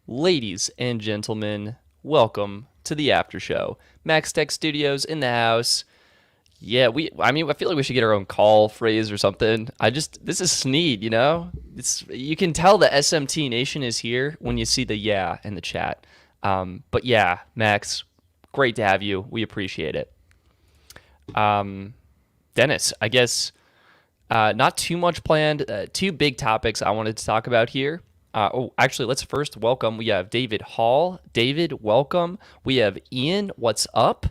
Ladies and gentlemen, welcome to the after show. Max Tech Studios in the house. Yeah, I feel like we should get our own call phrase or something. This is Sneed, you know? You can tell the SMT Nation is here when you see the yeah in the chat. But yeah, Max, great to have you. We appreciate it. Dennis, I guess not too much planned. Two big topics I wanted to talk about here. Actually, let's first welcome. We have David Hall. David, welcome. We have Ian. What's up?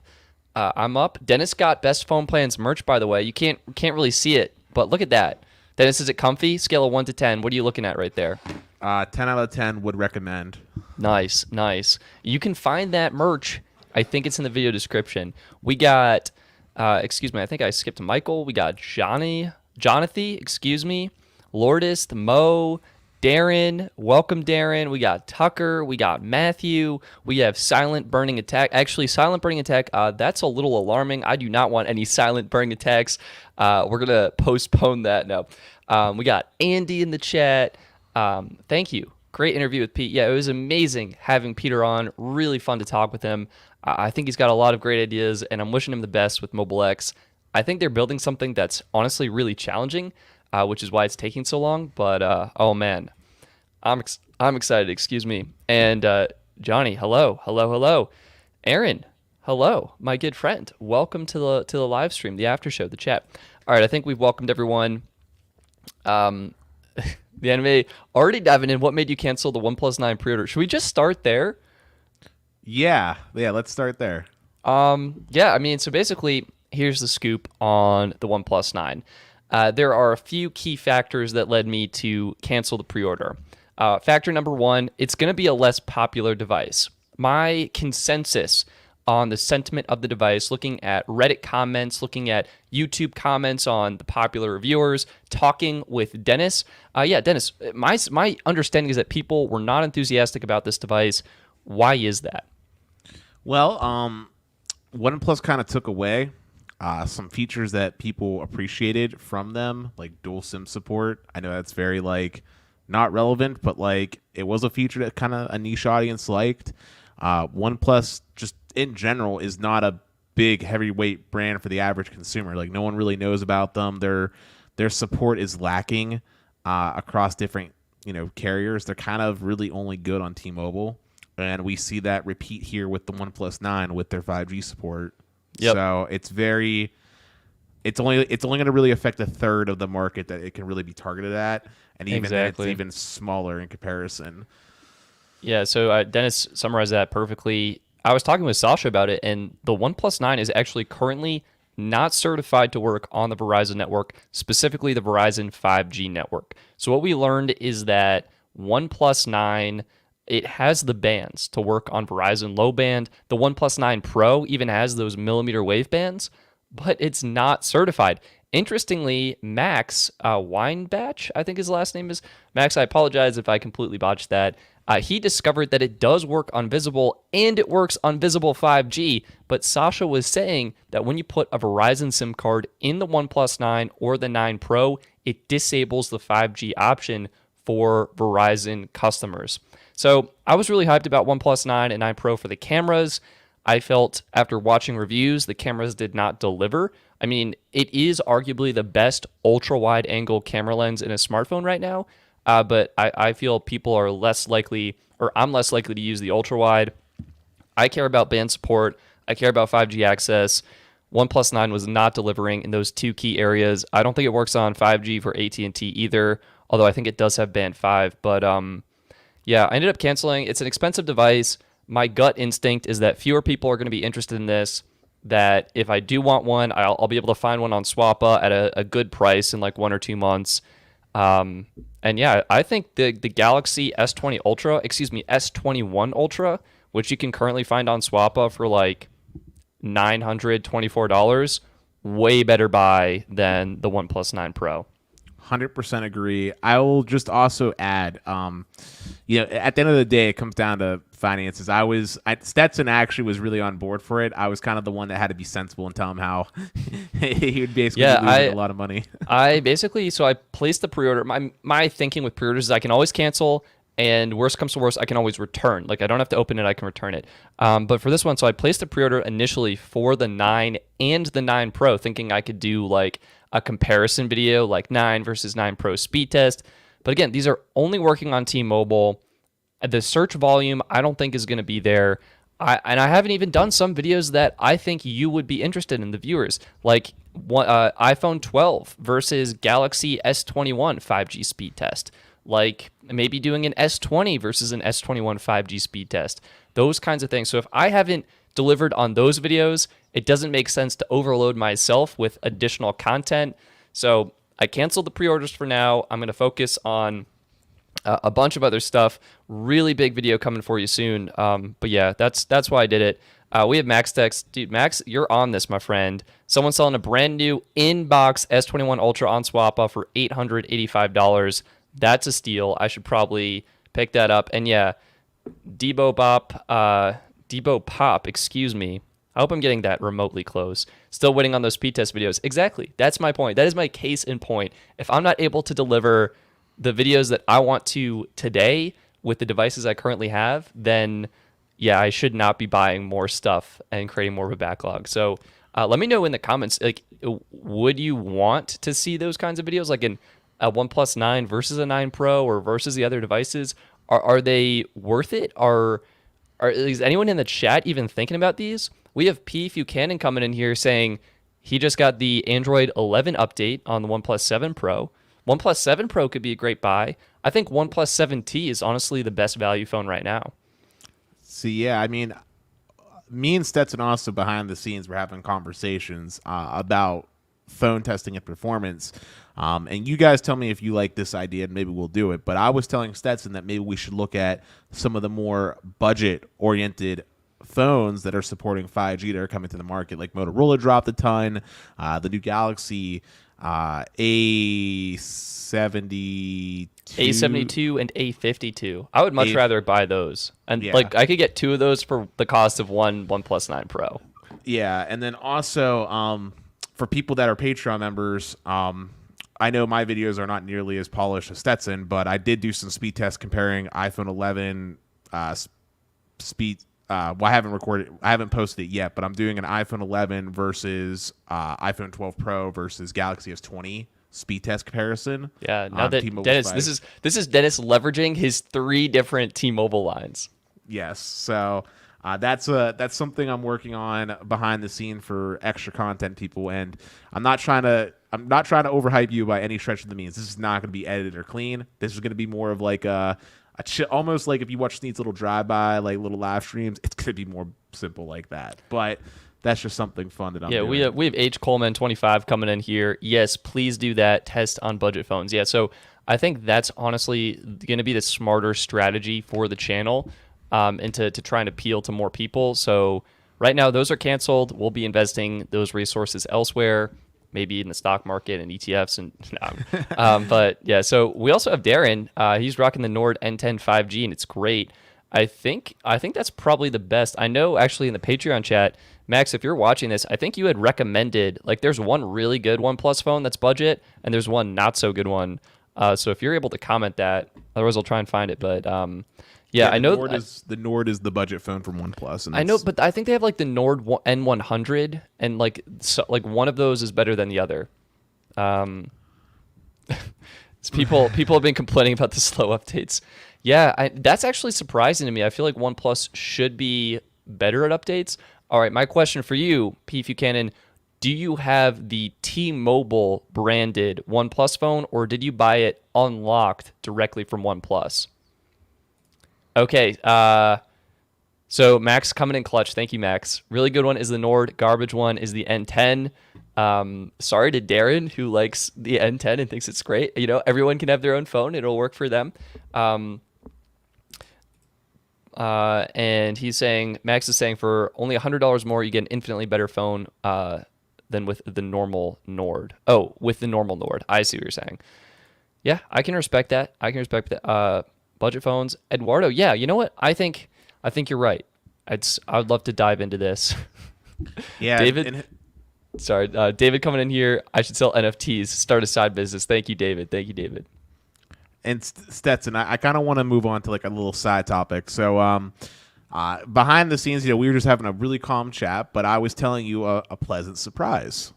I'm up. Dennis got Best Phone Plans merch, by the way. You can't really see it, but look at that. Dennis, is it comfy? Scale of 1 to 10. What are you looking at right there? 10 out of 10 would recommend. Nice. You can find that merch. I think it's in the video description. We got, excuse me, I think I skipped Michael. We got Jonathan, Lourdes, Mo, Darren, welcome Darren. We got Tucker, we got Matthew, we have Silent Burning Attack. Actually, Silent Burning Attack, that's a little alarming. I do not want any Silent Burning Attacks. We're going to postpone that now. We got Andy in the chat. Thank you. Great interview with Pete. Yeah, it was amazing having Peter on. Really fun to talk with him. I think he's got a lot of great ideas, and I'm wishing him the best with Mobile X. I think they're building something that's honestly really challenging, which is why it's taking so long. But oh man, I'm excited. Excuse me. And Johnny, hello. Aaron, hello, my good friend. Welcome to the live stream, the after show, the chat. All right, I think we've welcomed everyone. The anime already diving in. What made you cancel the OnePlus 9 pre-order? Should we just start there? Yeah. Let's start there. So basically, here's the scoop on the OnePlus 9. There are a few key factors that led me to cancel the pre-order. Factor number one, it's going to be a less popular device. My consensus on the sentiment of the device, looking at Reddit comments, looking at YouTube comments on the popular reviewers, talking with Dennis. Dennis, my understanding is that people were not enthusiastic about this device. Why is that? Well, OnePlus kind of took away some features that people appreciated from them, like dual SIM support. I know that's very not relevant, but it was a feature that kind of a niche audience liked. OnePlus just in general is not a big heavyweight brand for the average consumer. No one really knows about them. Their support is lacking across different carriers. They're kind of really only good on T-Mobile, and we see that repeat here with the OnePlus 9 with their 5G support. Yep. So it's only going to really affect a third of the market that it can really be targeted at, and even then it's even smaller in comparison. Yeah, so Dennis summarized that perfectly. I was talking with Sasha about it, and the OnePlus 9 is actually currently not certified to work on the Verizon network, specifically the Verizon 5G network. So what we learned is that OnePlus 9, it has the bands to work on Verizon low band. The OnePlus 9 Pro even has those millimeter wave bands, but it's not certified. Interestingly, Max Weinbach, I think his last name is. Max, I apologize if I completely botched that. He discovered that it does work on visible and it works on visible 5G, but Sasha was saying that when you put a Verizon SIM card in the OnePlus 9 or the 9 Pro, it disables the 5G option for Verizon customers. So I was really hyped about OnePlus 9 and 9 Pro for the cameras. I felt after watching reviews, the cameras did not deliver. I mean, it is arguably the best ultra-wide angle camera lens in a smartphone right now. But I feel people are less likely, or I'm less likely to use the ultra-wide. I care about band support. I care about 5G access. OnePlus 9 was not delivering in those two key areas. I don't think it works on 5G for AT&T either, although I think it does have band 5. But I ended up canceling. It's an expensive device. My gut instinct is that fewer people are going to be interested in this, that if I do want one, I'll be able to find one on Swappa at a good price in 1 or 2 months. I think the Galaxy S21 Ultra, which you can currently find on Swappa for $924, way better buy than the OnePlus 9 Pro. 100% agree. I will just also add, at the end of the day, it comes down to finances. Stetson actually was really on board for it. I was kind of the one that had to be sensible and tell him how he would basically be losing a lot of money. I placed the pre-order. My thinking with pre-orders is I can always cancel And worst comes to worst, I can always return. Like I don't have to open it, I can return it. But for this one, so I placed a pre-order initially for the 9 and the 9 Pro, thinking I could do like a comparison video, like 9 versus 9 Pro speed test. But again, these are only working on T-Mobile. The search volume, I don't think is going to be there. I haven't even done some videos that I think you would be interested in, the viewers, like iPhone 12 versus Galaxy S21 5G speed test, like maybe doing an S20 versus an S21 5G speed test, those kinds of things. So if I haven't delivered on those videos, it doesn't make sense to overload myself with additional content. So I canceled the pre-orders for now. I'm going to focus on a bunch of other stuff. Really big video coming for you soon. But yeah, that's why I did it. We have Max text. Dude, Max, you're on this, my friend. Someone's selling a brand new in-box S21 Ultra on Swappa for $885. That's a steal. I should probably pick that up. And yeah, Debo Pop, excuse me. I hope I'm getting that remotely close. Still waiting on those speed test videos. Exactly. That's my point. That is my case in point. If I'm not able to deliver the videos that I want to today with the devices I currently have, then yeah, I should not be buying more stuff and creating more of a backlog. So let me know in the comments, like, would you want to see those kinds of videos, like a OnePlus 9 versus a 9 Pro or versus the other devices? Are they worth it? Is anyone in the chat even thinking about these? We have P Buchanan coming in here saying he just got the Android 11 update on the OnePlus 7 Pro. OnePlus 7 Pro could be a great buy. I think OnePlus 7T is honestly the best value phone right now. See, yeah, I mean, me and Stetson also behind the scenes were having conversations about phone testing and performance. And you guys tell me if you like this idea and maybe we'll do it. But I was telling Stetson that maybe we should look at some of the more budget-oriented phones that are supporting 5G that are coming to the market. Like Motorola dropped a ton. The new Galaxy A72 and A52. I would much rather buy those. And like I could get 2 of those for the cost of one OnePlus 9 Pro. Yeah, and then also for people that are Patreon members, I know my videos are not nearly as polished as Stetson, but I did do some speed tests comparing iPhone 11 speed. Well, I haven't posted it yet, but I'm doing an iPhone 11 versus iPhone 12 Pro versus Galaxy S20 speed test comparison. Yeah, now that Dennis, this is Dennis leveraging his 3 different T-Mobile lines. Yes, so that's something I'm working on behind the scene for extra content, people. And I'm not trying to overhype you by any stretch of the means. This is not going to be edited or clean. This is going to be more of like almost like if you watch Sneed's little drive-by, like little live streams, it's going to be more simple like that. But that's just something fun that I'm doing. Yeah, we have H. Coleman 25 coming in here. Yes, please do that. Test on budget phones. Yeah, so I think that's honestly going to be the smarter strategy for the channel, and to try and appeal to more people. So right now, those are canceled. We'll be investing those resources elsewhere, maybe in the stock market and ETFs. And but yeah, so we also have Darren. He's rocking the Nord N10 5G, and it's great. I think that's probably the best. I know actually in the Patreon chat, Max, if you're watching this, I think you had recommended, like, there's one really good OnePlus phone that's budget, and there's one not so good one. So if you're able to comment that, otherwise I'll try and find it. But yeah, I know the Nord is the budget phone from OnePlus. And I know, but I think they have like the Nord N100, and like one of those is better than the other. People have been complaining about the slow updates. Yeah, that's actually surprising to me. I feel like OnePlus should be better at updates. All right, my question for you, P. Buchanan, do you have the T-Mobile branded OnePlus phone, or did you buy it unlocked directly from OnePlus? Okay, so Max coming in clutch. Thank you, Max. Really good one is the Nord. Garbage one is the N10. Sorry to Darren, who likes the N10 and thinks it's great. You know, everyone can have their own phone. It'll work for them. And he's saying, Max is saying, for only $100 more, you get an infinitely better phone than with the normal Nord. Oh, with the normal Nord. I see what you're saying. Yeah, I can respect that. Budget phones. Eduardo, yeah, you know what? I think you're right. I would love to dive into this. Yeah, David. David coming in here. I should sell NFTs. Start a side business. Thank you, David. and Stetson, I kind of want to move on to like a little side topic. So, behind the scenes, we were just having a really calm chat, but I was telling you a pleasant surprise.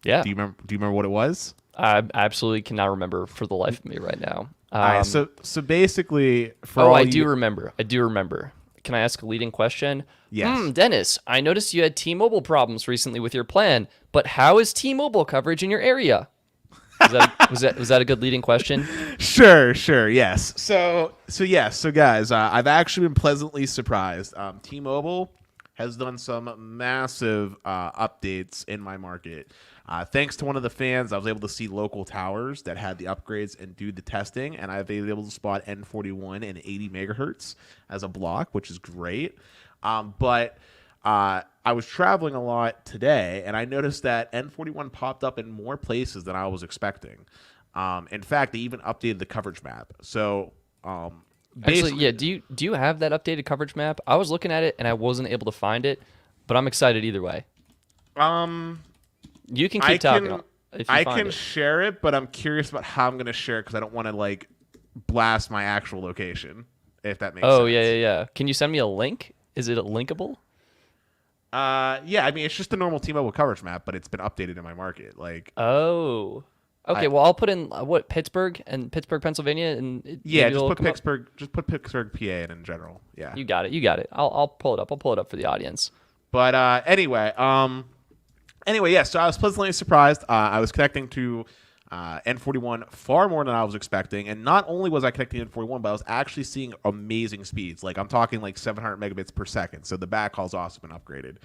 Yeah. Do you remember what it was? I absolutely cannot remember for the life of me right now. All right, so basically, I do remember. Can I ask a leading question? Yes. Dennis, I noticed you had T-Mobile problems recently with your plan, but how is T-Mobile coverage in your area? Was that a good leading question? Sure, yes. So guys, I've actually been pleasantly surprised. T-Mobile has done some massive updates in my market. Thanks to one of the fans, I was able to see local towers that had the upgrades and do the testing, and I've been able to spot N41 and 80 megahertz as a block, which is great. But I was traveling a lot today, and I noticed that N41 popped up in more places than I was expecting. In fact, they even updated the coverage map. So, actually, yeah. Do you have that updated coverage map? I was looking at it and I wasn't able to find it, but I'm excited either way. You can keep talking. I can share it, but I'm curious about how I'm going to share it because I don't want to like blast my actual location. If that makes sense. Oh yeah. Can you send me a link? Is it linkable? Yeah. I mean, it's just the normal T-Mobile coverage map, but it's been updated in my market. Like. Oh. Okay. Well, I'll put in Pittsburgh, Pennsylvania, and yeah, just put Pittsburgh. Just put Pittsburgh, PA, in general. Yeah. You got it. I'll pull it up. I'll pull it up for the audience. But anyway, yeah. So I was pleasantly surprised. I was connecting to N41 far more than I was expecting, and not only was I connecting to N41, but I was actually seeing amazing speeds. Like I'm talking like 700 megabits per second. So the backhall's also been upgraded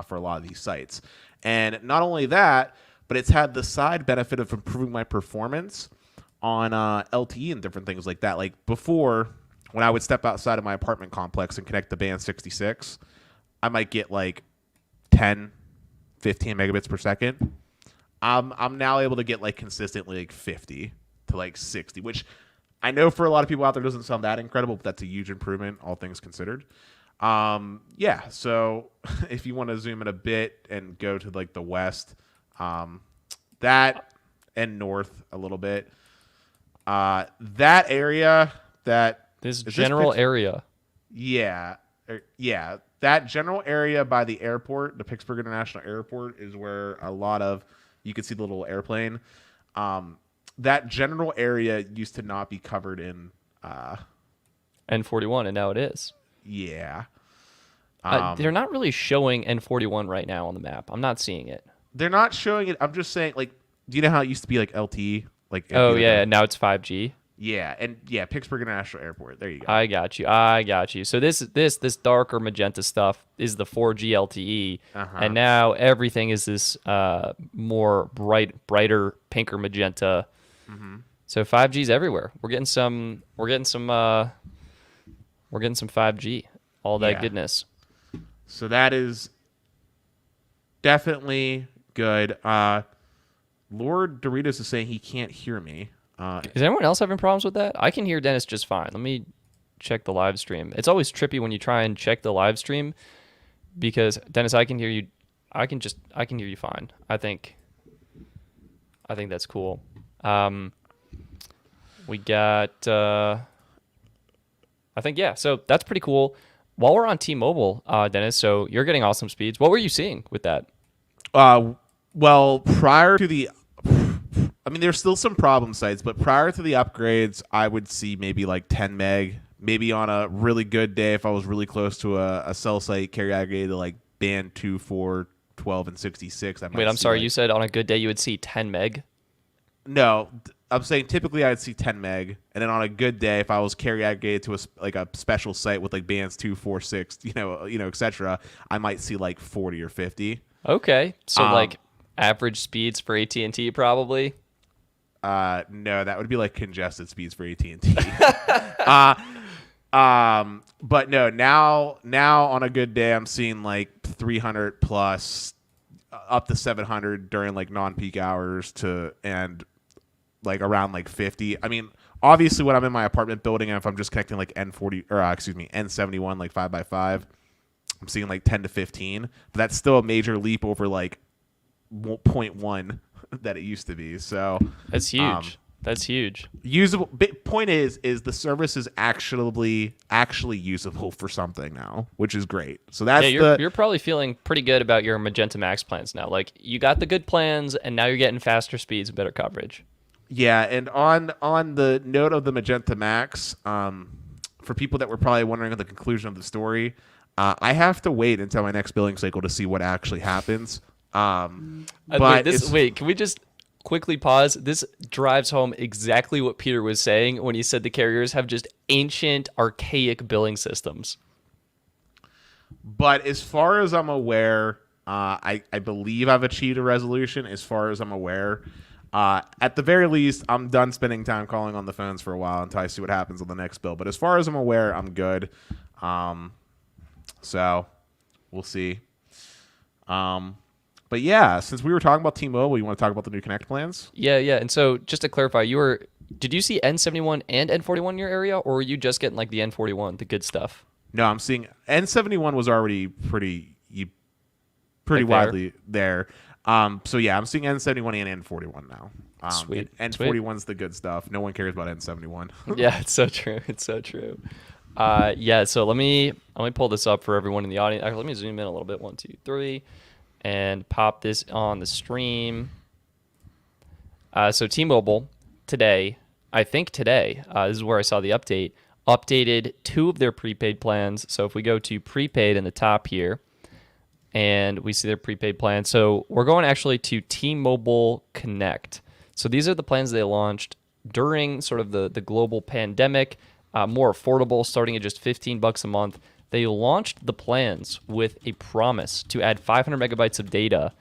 for a lot of these sites, and not only that, but it's had the side benefit of improving my performance on LTE and different things like that. Like before, when I would step outside of my apartment complex and connect to band 66, I might get like 10, 15 megabits per second. I'm now able to get like consistently like 50 to like 60, which I know for a lot of people out there doesn't sound that incredible, but that's a huge improvement, all things considered. Yeah, so if you want to zoom in a bit and go to like the west, that and north a little bit, that area this general area. Yeah. That general area by the airport, the Pittsburgh International Airport, is where a lot of you can see the little airplane. That general area used to not be covered in N41, and now it is. Yeah. They're not really showing N41 right now on the map. I'm not seeing it. They're not showing it. I'm just saying, like, do you know how it used to be like LTE? Like, oh yeah, now it's 5G. Yeah, and yeah, Pittsburgh International Airport. There you go. I got you. So this darker magenta stuff is the 4G LTE, and now everything is this more brighter, pinker magenta. Mm-hmm. So 5G's everywhere. We're getting some 5G. All that goodness. So that is definitely good. Lord Doritos is saying he can't hear me. Is anyone else having problems with that? I can hear Dennis just fine. Let me check the live stream. It's always trippy when you try and check the live stream because Dennis, I can hear you. I can hear you fine. I think that's cool. We got. I think yeah. So that's pretty cool. While we're on T-Mobile, Dennis, so you're getting awesome speeds. What were you seeing with that? Well, prior to the. I mean, there's still some problem sites, but prior to the upgrades, I would see maybe like 10 meg. Maybe on a really good day, if I was really close to a cell site carrier aggregated to like band 2, 4, 12, and 66. Wait, I'm sorry. You said on a good day you would see 10 meg? No, I'm saying typically I'd see 10 meg, and then on a good day, if I was carrier aggregated to a special site with like bands 2, 4, 6, etc., I might see like 40 or 50. Okay, so like average speeds for AT&T probably. No, that would be like congested speeds for AT&T. But no, now on a good day, I'm seeing like 300 plus, up to 700 during like non-peak hours and like around like 50. I mean, obviously when I'm in my apartment building and if I'm just connecting like N71 like 5x5, I'm seeing like 10 to 15. But that's still a major leap over like 0.1 that it used to be. So that's huge. That's huge. Usable. Point is the service is actually usable for something now, which is great. So that's You're probably feeling pretty good about your Magenta Max plans now. Like you got the good plans, and now you're getting faster speeds and better coverage. Yeah, and on the note of the Magenta Max, for people that were probably wondering at the conclusion of the story, I have to wait until my next billing cycle to see what actually happens. Wait, can we just quickly pause? This drives home exactly what Peter was saying when he said the carriers have just ancient, archaic billing systems. But as far as I'm aware, I believe I've achieved a resolution. As far as I'm aware, at the very least, I'm done spending time calling on the phones for a while until I see what happens on the next bill. But as far as I'm aware, I'm good. So we'll see. But yeah, since we were talking about T-Mobile, you want to talk about the new Connect plans? Yeah. And so just to clarify, did you see N71 and N41 in your area, or were you just getting like the N41, the good stuff? No, I'm seeing N71 was already pretty widely there. So yeah, I'm seeing N71 and N41 now. Sweet. N41's the good stuff. No one cares about N71. Yeah, it's so true. It's so true. So let me pull this up for everyone in the audience. Actually, let me zoom in a little bit. 1, 2, 3. And pop this on the stream. So T-Mobile today, this is where I saw the update, updated 2 of their prepaid plans. So if we go to prepaid in the top here, and we see their prepaid plan. So we're going actually to T-Mobile Connect. So these are the plans they launched during sort of the global pandemic, more affordable, starting at just $15 a month. They launched the plans with a promise to add 500 megabytes of data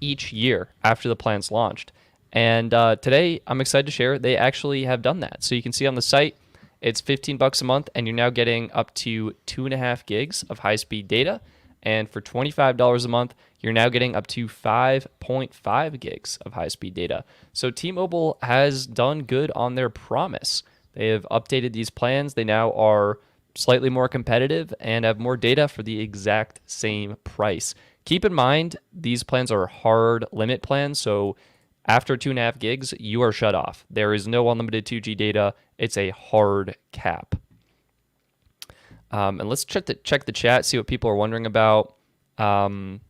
each year after the plans launched. And today, I'm excited to share they actually have done that. So you can see on the site, it's $15 a month, and you're now getting up to 2.5 gigs of high-speed data. And for $25 a month, you're now getting up to 5.5 gigs of high-speed data. So T-Mobile has done good on their promise. They have updated these plans. They now are slightly more competitive and have more data for the exact same price. Keep in mind, these plans are hard limit plans, so after 2.5 gigs, you are shut off. There is no unlimited 2G data. It's a hard cap. And let's check the chat, see what people are wondering about. Alex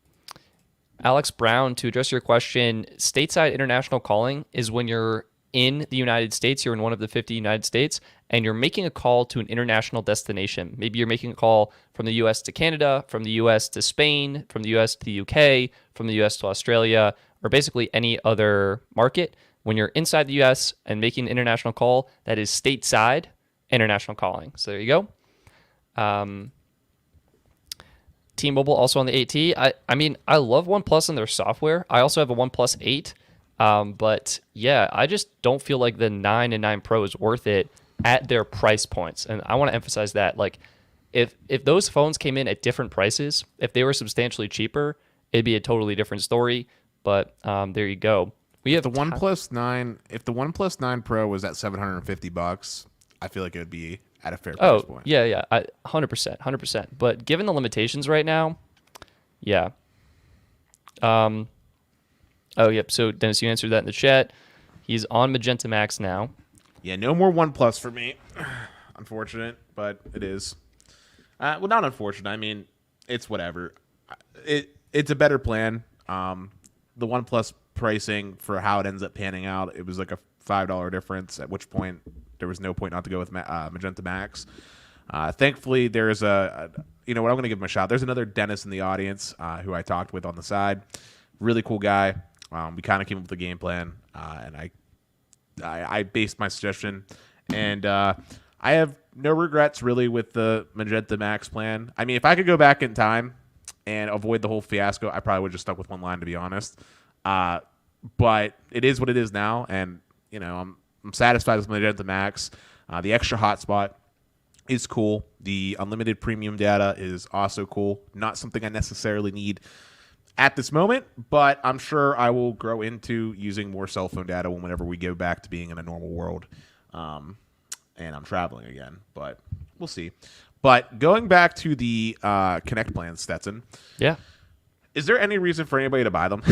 Brown, to address your question, stateside international calling is when you're in the United States, you're in one of the 50 United States, and you're making a call to an international destination. Maybe you're making a call from the US to Canada, from the US to Spain, from the US to the UK, from the US to Australia, or basically any other market. When you're inside the US and making an international call, that is stateside international calling. So there you go. T-Mobile also on the 8T. I mean, I love OnePlus and their software. I also have a OnePlus 8. But yeah, I just don't feel like the 9 and 9 Pro is worth it at their price points. And I want to emphasize that, like, if those phones came in at different prices, if they were substantially cheaper, it'd be a totally different story. But there you go. We have the OnePlus 9. If the OnePlus 9 Pro was at $750, I feel like it would be at a fair price point. Yeah, 100%. But given the limitations right now, yeah. Oh, yep. So, Dennis, you answered that in the chat. He's on Magenta Max now. Yeah, no more OnePlus for me. Unfortunate, but it is. Well, not unfortunate. I mean, it's whatever. It's a better plan. The OnePlus pricing for how it ends up panning out, it was like a $5 difference, at which point there was no point not to go with Magenta Max. Thankfully, there's you know what, I'm going to give him a shout. There's another Dennis in the audience who I talked with on the side. Really cool guy. We kind of came up with a game plan, and I based my suggestion, and I have no regrets really with the Magenta Max plan. I mean, if I could go back in time and avoid the whole fiasco, I probably would have just stuck with one line, to be honest. But it is what it is now, and you know, I'm satisfied with Magenta Max. The extra hotspot is cool. The unlimited premium data is also cool. Not something I necessarily need at this moment, but I'm sure I will grow into using more cell phone data whenever we go back to being in a normal world, and I'm traveling again. But we'll see. But going back to the Connect plans, Stetson. Yeah. Is there any reason for anybody to buy them?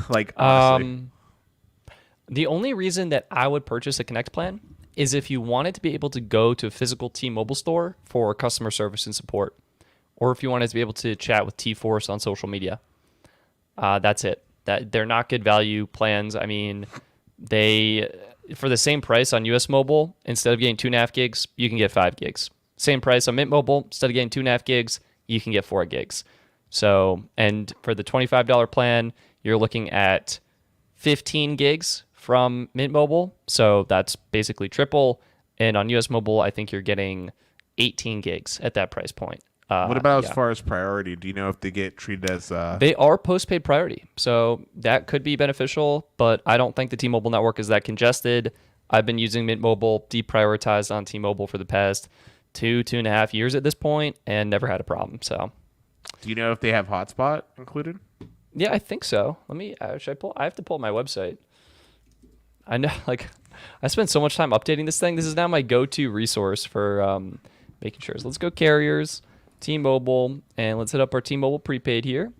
Like, honestly. The only reason that I would purchase a Connect plan is if you wanted to be able to go to a physical T-Mobile store for customer service and support, or if you wanted to be able to chat with T-Force on social media. That's it. That they're not good value plans. I mean, they for the same price on US Mobile, instead of getting 2.5 gigs, you can get 5 gigs. Same price on Mint Mobile, instead of getting 2.5 gigs, you can get 4 gigs. So, and for the $25 plan, you're looking at 15 gigs from Mint Mobile. So that's basically triple. And on US Mobile, I think you're getting 18 gigs at that price point. What about as far as priority? Do you know if they get treated as... They are postpaid priority, so that could be beneficial, but I don't think the T-Mobile network is that congested. I've been using Mint Mobile, deprioritized on T-Mobile for the past 2.5 years at this point, and never had a problem. So, do you know if they have hotspot included? Yeah, I think so. Let me... should I pull? I have to pull my website. I know, like, I spent so much time updating this thing. This is now my go-to resource for making sure. So let's go carriers. T-Mobile, and let's hit up our T-Mobile prepaid here.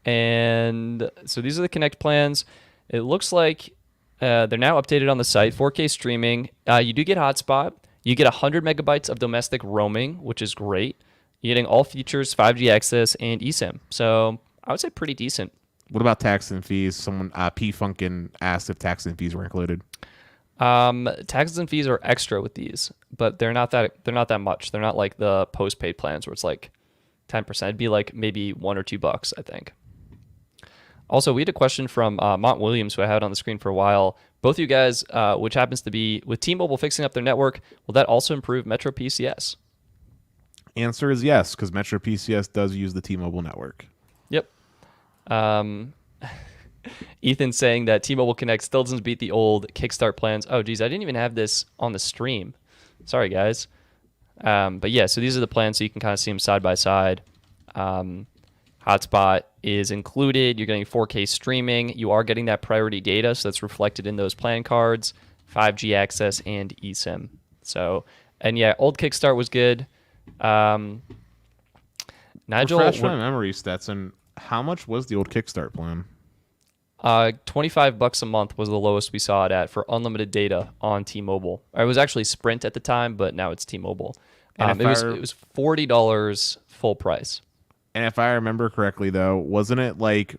And so these are the Connect plans. It looks like they're now updated on the site. 4K streaming. You do get hotspot. You get 100 megabytes of domestic roaming, which is great. You're getting all features, 5G access, and eSIM. So I would say pretty decent. What about tax and fees? Someone P Funkin asked if tax and fees were included. Taxes and fees are extra with these, but they're not that much. They're not like the postpaid plans where it's like 10%. It'd be like maybe $1 or $2, I think. Also, we had a question from Mont Williams, who I had on the screen for a while. Both you guys, which happens to be with T-Mobile fixing up their network, will that also improve Metro PCS? Answer is yes, because Metro PCS does use the T-Mobile network. Yep. Ethan saying that T-Mobile Connect still doesn't beat the old Kickstart plans. Oh, geez, I didn't even have this on the stream. Sorry, guys. But yeah, so these are the plans, so you can kind of see them side by side. Hotspot is included. You're getting 4K streaming. You are getting that priority data, so that's reflected in those plan cards. 5G access and eSIM. So, and yeah, old Kickstart was good. Nigel, refresh my memory, Stetson. How much was the old Kickstart plan? $25 a month was the lowest we saw it at for unlimited data on T-Mobile. It was actually Sprint at the time, but now it's T-Mobile. It was $40 full price. And if I remember correctly, though, wasn't it like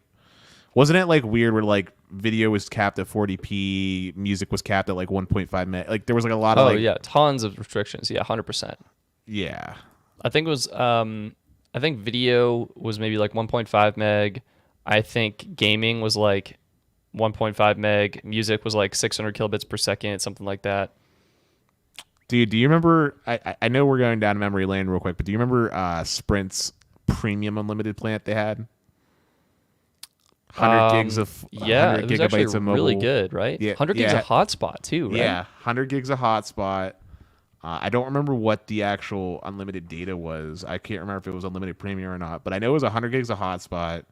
weird where like video was capped at 40p, music was capped at like 1.5 meg? Like there was like a lot of tons of restrictions. Yeah, 100%. Yeah, I think it was. I think video was maybe like 1.5 meg. I think gaming was like 1.5 meg. Music was like 600 kilobits per second, something like that. Dude, do you remember? I know we're going down memory lane real quick, but do you remember Sprint's premium unlimited plan that they had? 100 gigs of 100 it was gigabytes actually of mobile. really good, right? Yeah, 100 gigs of hotspot too, right? Yeah, 100 gigs of hotspot. I don't remember what the actual unlimited data was. I can't remember if it was unlimited premium or not, but I know it was 100 gigs of hotspot.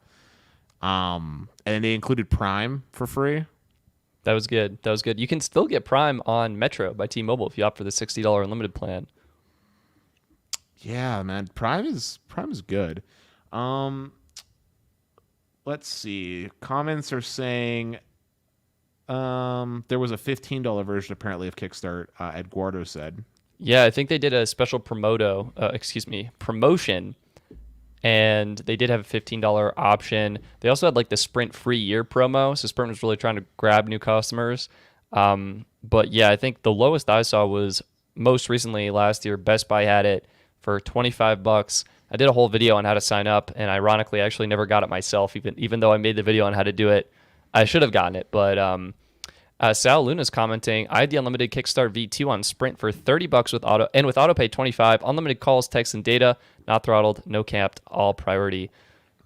And they included Prime for free. That was good. You can still get Prime on Metro by T-Mobile if you opt for the $60 unlimited plan. Yeah, man, Prime is good. Let's see. Comments are saying there was a $15 version apparently of Kickstart. Eduardo said. Yeah, I think they did a special promotion, and they did have a $15 option. They also had like the Sprint free year promo, so Sprint was really trying to grab new customers. But yeah, I think the lowest I saw was most recently last year. Best Buy had it for $25. I did a whole video on how to sign up, and ironically, I actually never got it myself, even though I made the video on how to do it. I should have gotten it, but Sal Luna's commenting, I had the unlimited Kickstart V2 on Sprint for $30 with autopay $25, unlimited calls, text, and data, not throttled, no capped, all priority.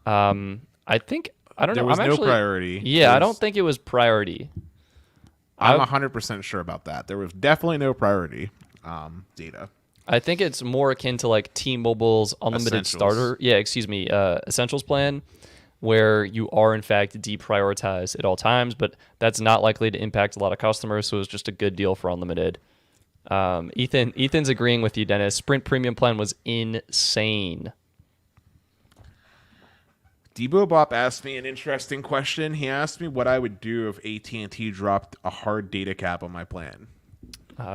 I don't know. There was no priority. Yeah, I don't think it was priority. I'm 100% sure about that. There was definitely no priority data. I think it's more akin to like T-Mobile's unlimited Essentials plan, where you are in fact deprioritized at all times, but that's not likely to impact a lot of customers, so it's just a good deal for unlimited. Ethan's agreeing with you, Dennis. Sprint premium plan was insane. Debo Bop asked me an interesting question. He asked me what I would do if AT&T dropped a hard data cap on my plan.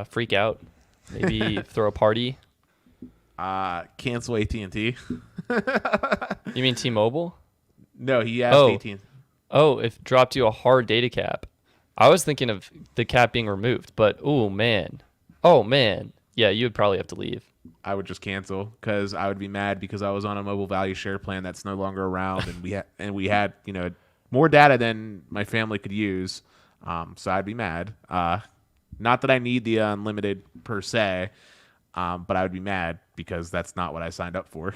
Freak out. Maybe throw a party. Cancel AT&T. You mean T-Mobile? No, he asked AT&T. Oh, if dropped you a hard data cap. I was thinking of the cap being removed, but oh man. Yeah, you would probably have to leave. I would just cancel because I would be mad because I was on a mobile value share plan that's no longer around, and we had more data than my family could use. So I'd be mad. Not that I need the unlimited per se, but I would be mad because that's not what I signed up for.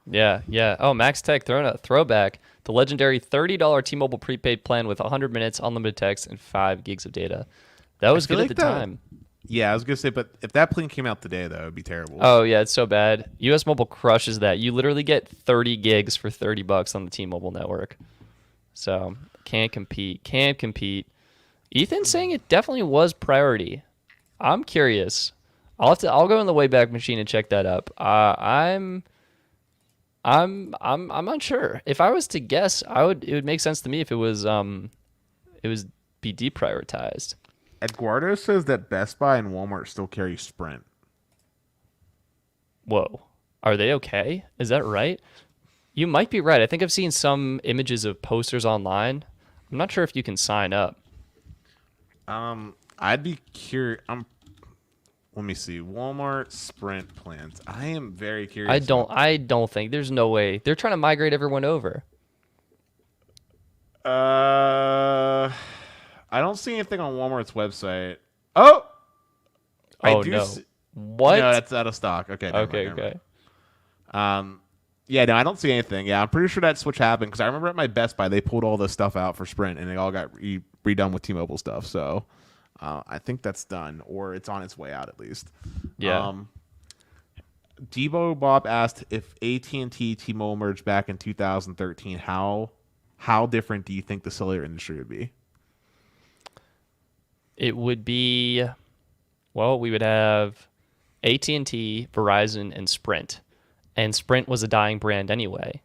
Yeah. Oh, Max Tech throwing a throwback. The legendary $30 T-Mobile prepaid plan with 100 minutes, unlimited text, and 5 gigs of data. That was good at the time. Yeah, I was going to say, but if that plan came out today, though, it would be terrible. Oh, yeah, it's so bad. US Mobile crushes that. You literally get 30 gigs for $30 on the T-Mobile network. So, can't compete. Ethan's saying it definitely was priority. I'm curious. I'll go in the Wayback Machine and check that up. I'm unsure. If I was to guess, it would make sense to me if it was be deprioritized. Eduardo says that Best Buy and Walmart still carry Sprint. Whoa. Are they okay? Is that right? You might be right. I think I've seen some images of posters online. I'm not sure if you can sign up. I'd be curious. Let me see. Walmart Sprint plans. I am very curious. I don't think. There's no way. They're trying to migrate everyone over. I don't see anything on Walmart's website. Oh, no. What? No, that's out of stock. Okay. Okay. Yeah, no, I don't see anything. Yeah, I'm pretty sure that switch happened because I remember at my Best Buy they pulled all this stuff out for Sprint and they all got redone with T-Mobile stuff. So I think that's done, or it's on its way out at least. Yeah. Debo Bob asked if AT&T T-Mobile merged back in 2013. How different do you think the cellular industry would be? It would be, well, we would have AT&T, Verizon, and Sprint. And Sprint was a dying brand anyway.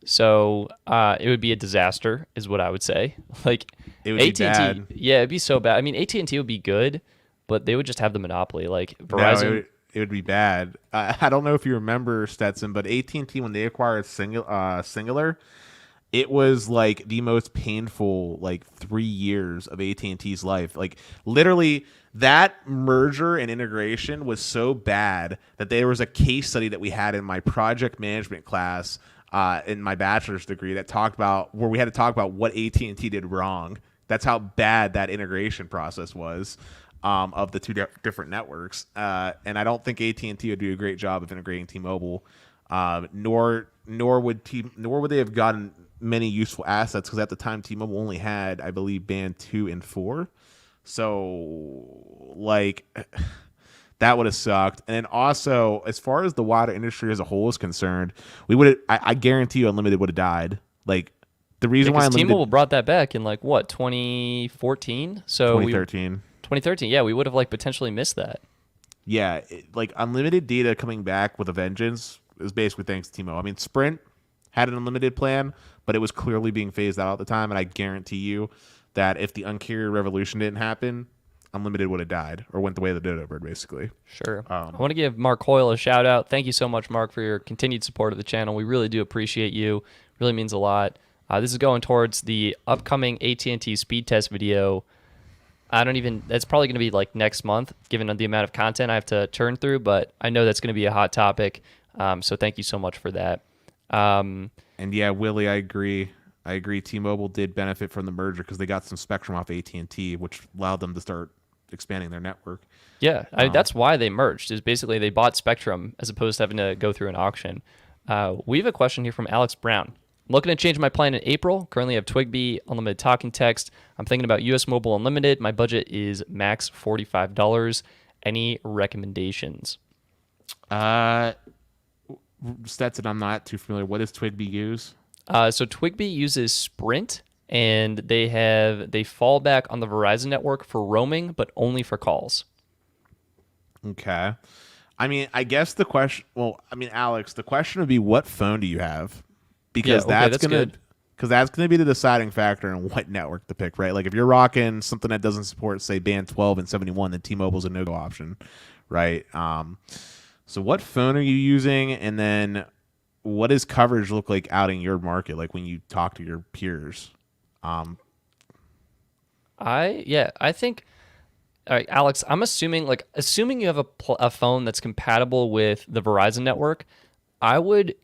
So it would be a disaster, is what I would say. Like, it would AT&T, be bad. Yeah, it'd be so bad. I mean, AT&T would be good, but they would just have the monopoly. Like, Verizon... No, it would be bad. I don't know if you remember, Stetson, but AT&T, when they acquired Singular, it was like the most painful 3 years of AT&T's life. Like, literally, that merger and integration was so bad that there was a case study that we had in my project management class in my bachelor's degree that talked about where we had to talk about what AT&T did wrong. That's how bad that integration process was of the two different networks. And I don't think AT&T would do a great job of integrating T-Mobile, nor would they have gotten many useful assets because at the time T-Mobile only had, I believe, band 2 and 4. So that would have sucked. And then also, as far as the wider industry as a whole is concerned, I guarantee you Unlimited would have died. Like, the reason why T-Mobile brought that back in 2014? So 2013. 2013, yeah, we would have potentially missed that. Yeah, unlimited data coming back with a vengeance is basically thanks to T-Mobile. I mean, Sprint had an unlimited plan, but it was clearly being phased out at the time, and I guarantee you that if the Un-carrier revolution didn't happen, Unlimited would have died or went the way of the dodo bird, basically. Sure. I want to give Mark Hoyle a shout out. Thank you so much, Mark, for your continued support of the channel. We really do appreciate you. Really means a lot. This is going towards the upcoming AT&T speed test video. That's probably going to be next month, given the amount of content I have to turn through, but I know that's going to be a hot topic. So thank you so much for that. And yeah, Willie, I agree. T-Mobile did benefit from the merger because they got some spectrum off AT&T, which allowed them to start expanding their network. Yeah, that's why they merged, is basically they bought spectrum as opposed to having to go through an auction. We have a question here from Alex Brown. I'm looking to change my plan in April. Currently I have Twigby, unlimited talking text. I'm thinking about US Mobile Unlimited. My budget is max $45. Any recommendations? Stetson, I'm not too familiar. What does Twigby use? So Twigby uses Sprint, and they fall back on the Verizon network for roaming, but only for calls. Okay. I mean, I guess the question. Well, I mean, Alex, the question would be, what phone do you have? Because that's gonna. Good. because that's going to be the deciding factor in what network to pick, right? Like if you're rocking something that doesn't support, say, band 12 and 71, then T-Mobile's a no-go option, right? So what phone are you using, and then what does coverage look like out in your market, like when you talk to your peers? I think, all right, Alex, I'm assuming you have a phone that's compatible with the Verizon network. I would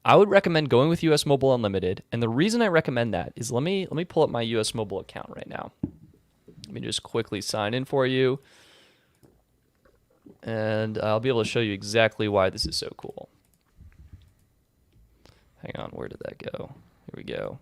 recommend going with US Mobile Unlimited, and the reason I recommend that is let me pull up my US Mobile account right now. Let me just quickly sign in for you, and I'll be able to show you exactly why this is so cool. Hang on, where did that go? Here we go.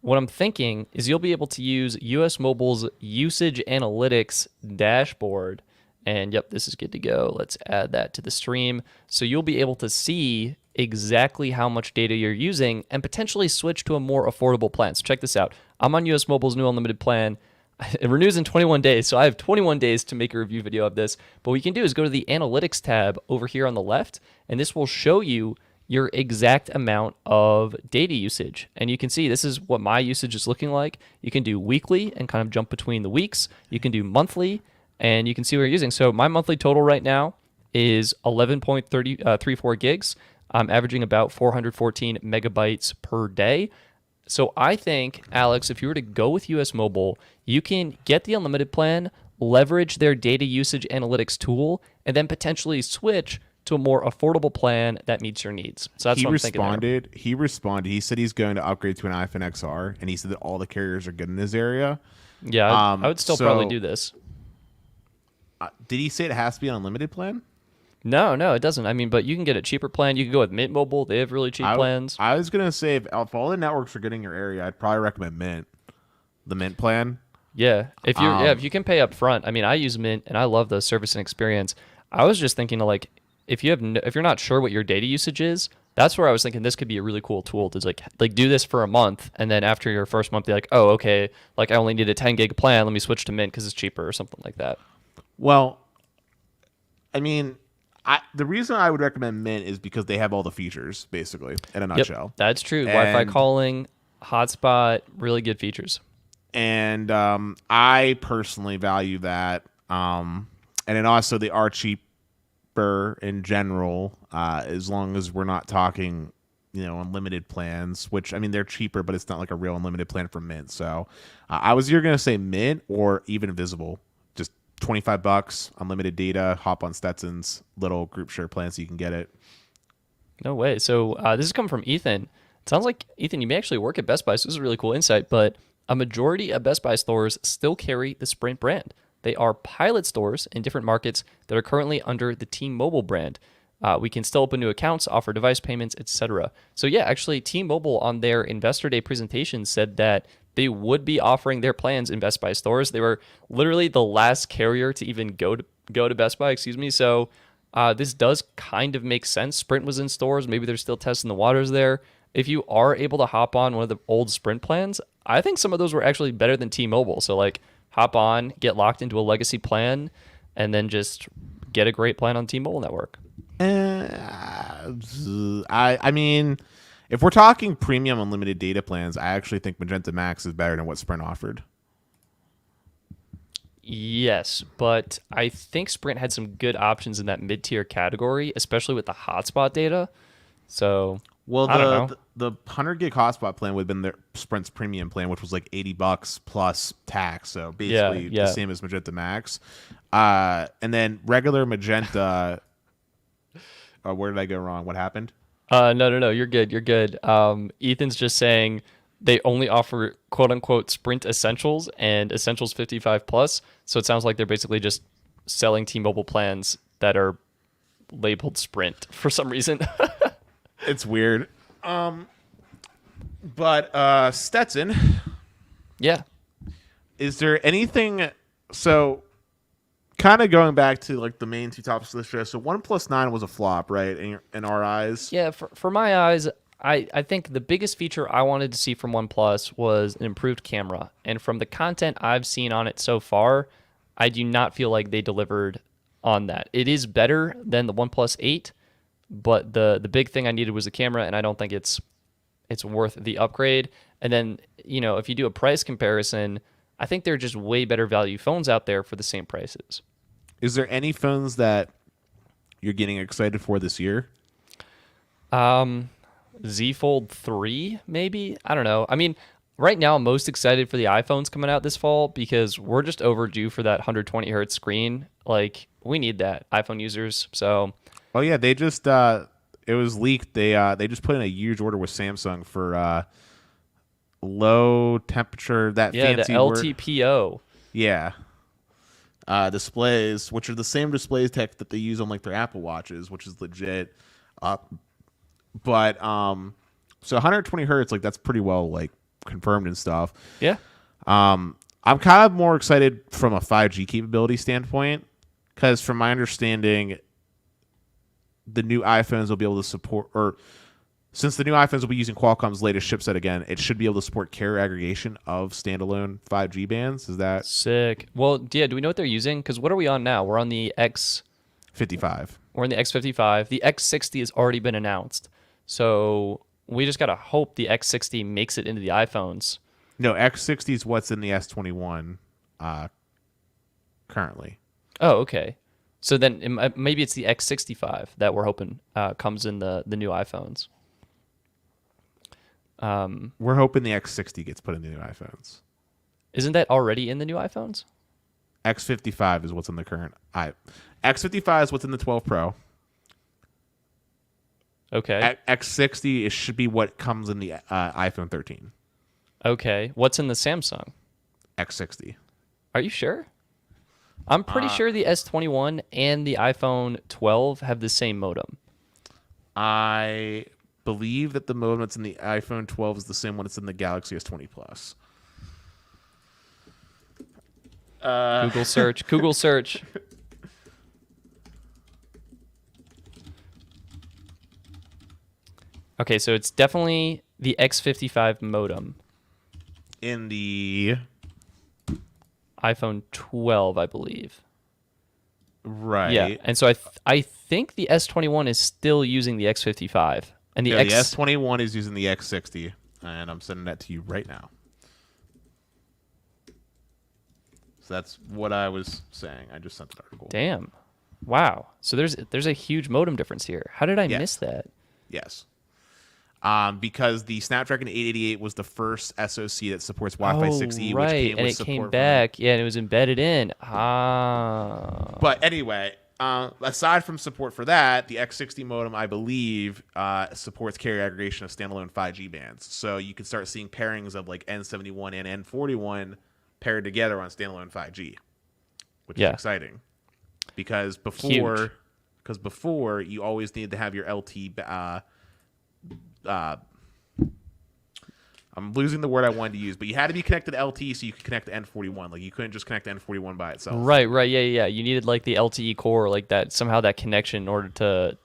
What I'm thinking is you'll be able to use US Mobile's usage analytics dashboard. And yep, this is good to go. Let's add that to the stream. So you'll be able to see exactly how much data you're using and potentially switch to a more affordable plan. So check this out. I'm on US Mobile's new unlimited plan. It renews in 21 days, so I have 21 days to make a review video of this. But what you can do is go to the Analytics tab over here on the left, and this will show you your exact amount of data usage. And you can see this is what my usage is looking like. You can do weekly and kind of jump between the weeks. You can do monthly, and you can see what you're using. So my monthly total right now is 11.34 gigs. I'm averaging about 414 megabytes per day. So I think, Alex, if you were to go with US Mobile, you can get the unlimited plan, leverage their data usage analytics tool, and then potentially switch to a more affordable plan that meets your needs. So that's what I'm thinking there. He responded. He said he's going to upgrade to an iPhone XR, and he said that all the carriers are good in this area. Yeah, I would still probably do this. Did he say it has to be an unlimited plan? No, it doesn't. I mean, but you can get a cheaper plan. You can go with Mint Mobile. They have really cheap plans. I was going to say, if all the networks are good in your area, I'd probably recommend Mint, the Mint plan. Yeah, if you can pay up front. I mean, I use Mint, and I love the service and experience. I was just thinking, like, if you're not sure what your data usage is, that's where I was thinking this could be a really cool tool to like do this for a month, and then after your first month, be like, oh, okay, like I only need a 10 gig plan. Let me switch to Mint because it's cheaper or something like that. Well, I mean, the reason I would recommend Mint is because they have all the features, basically, in a nutshell. That's true. Wi-Fi calling, hotspot, really good features. And I personally value that. And then also they are cheaper in general, as long as we're not talking, unlimited plans, which, I mean, they're cheaper, but it's not like a real unlimited plan for Mint. So I was either going to say Mint or even Visible. Just $25, unlimited data, hop on Stetson's little group share plan so you can get it. No way. So this is coming from Ethan. It sounds like, Ethan, you may actually work at Best Buy, so this is a really cool insight, but a majority of Best Buy stores still carry the Sprint brand. They are pilot stores in different markets that are currently under the T-Mobile brand. We can still open new accounts, offer device payments, etc. So yeah, actually T-Mobile on their Investor Day presentation said that they would be offering their plans in Best Buy stores. They were literally the last carrier to even go to Best Buy, So this does kind of make sense. Sprint was in stores. Maybe they're still testing the waters there. If you are able to hop on one of the old Sprint plans, I think some of those were actually better than T-Mobile. So like hop on, get locked into a legacy plan, and then just get a great plan on T-Mobile network. I mean, if we're talking premium unlimited data plans, I actually think Magenta Max is better than what Sprint offered. Yes, but I think Sprint had some good options in that mid-tier category, especially with the hotspot data. So, well, I don't know. The 100 gig hotspot plan would have been their Sprint's premium plan, which was like $80 plus tax. So basically the same as Magenta Max. And then regular Magenta. Where did I go wrong? What happened? No. You're good. Ethan's just saying they only offer quote unquote Sprint Essentials and Essentials 55 plus. So it sounds like they're basically just selling T-Mobile plans that are labeled Sprint for some reason. It's weird. But Stetson. Yeah. Is there anything? So kind of going back to like the main two topics of the show. So OnePlus 9 was a flop, right? In our eyes. Yeah. For my eyes, I think the biggest feature I wanted to see from OnePlus was an improved camera. And from the content I've seen on it so far, I do not feel like they delivered on that. It is better than the OnePlus 8, but the big thing I needed was a camera, and I don't think it's worth the upgrade. And then, if you do a price comparison, I think there are just way better value phones out there for the same prices. Is there any phones that you're getting excited for this year? Z Fold 3, maybe? I don't know. I mean, right now I'm most excited for the iPhones coming out this fall because we're just overdue for that 120 hertz screen. Like, we need that, iPhone users. So, Oh yeah, they just it was leaked. They just put in a huge order with Samsung for low temperature, that yeah, the fancy word. LTPO. Yeah. Displays, which are the same display tech that they use on like their Apple Watches, which is legit. But so 120 hertz, like that's pretty well like confirmed and stuff. Yeah. I'm kind of more excited from a 5G capability standpoint because, from my understanding, the new iPhones will be able to support, or since the new iPhones will be using Qualcomm's latest chipset again, it should be able to support carrier aggregation of standalone 5G bands. Is that Sick. Well, yeah, do we know what they're using? Because what are we on now? We're on the 55? We're in the X55. The X60 has already been announced. So we just got to hope the X60 makes it into the iPhones. No, X60 is what's in the S21 currently. Oh, okay. So then maybe it's the X65 that we're hoping comes in the new iPhones. We're hoping the X60 gets put in the new iPhones. Isn't that already in the new iPhones? X55 is what's in the current X55 is what's in the 12 Pro. Okay. X60 should be what comes in the iPhone 13. Okay. What's in the Samsung? X60. Are you sure? I'm pretty sure the S21 and the iPhone 12 have the same modem. I believe that the modem that's in the iPhone 12 is the same one that's in the Galaxy S20 Plus. Google search. Google search. Okay, so it's definitely the X55 modem. In the iPhone 12, I believe. right. Yeah, and so I think the S21 is still using the X55, and the The S21 is using the X60, and I'm sending that to you right now. So that's what I was saying. I just sent an article. Damn, wow. So there's a huge modem difference here. How did I Yes. miss that? Yes. Because the Snapdragon 888 was the first SoC that supports Wi-Fi 6E, right, which came and with it support came from back. Yeah, and it was embedded in. Ah. But anyway, aside from support for that, the X60 modem, I believe, supports carrier aggregation of standalone 5G bands. So you can start seeing pairings of like N71 and N41 paired together on standalone 5G, which is exciting. Because before you always needed to have your LT. I'm losing the word I wanted to use, but you had to be connected to LT so you could connect to N41. Like you couldn't just connect to N41 by itself. Right, yeah. You needed like the LTE core, like that somehow that connection in order to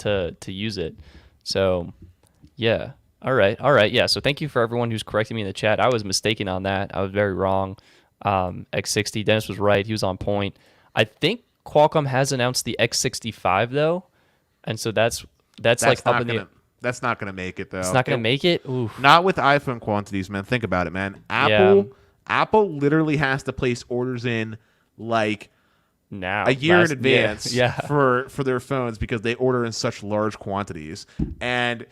use it. So, yeah. All right. Yeah. So thank you for everyone who's correcting me in the chat. I was mistaken on that. I was very wrong. X60. Dennis was right. He was on point. I think Qualcomm has announced the X65 though, and so that's like up in the. That's not going to make it, though. It's not going to make it? Oof. Not with iPhone quantities, man. Think about it, man. Apple literally has to place orders in like now a year in advance yeah. for their phones because they order in such large quantities. And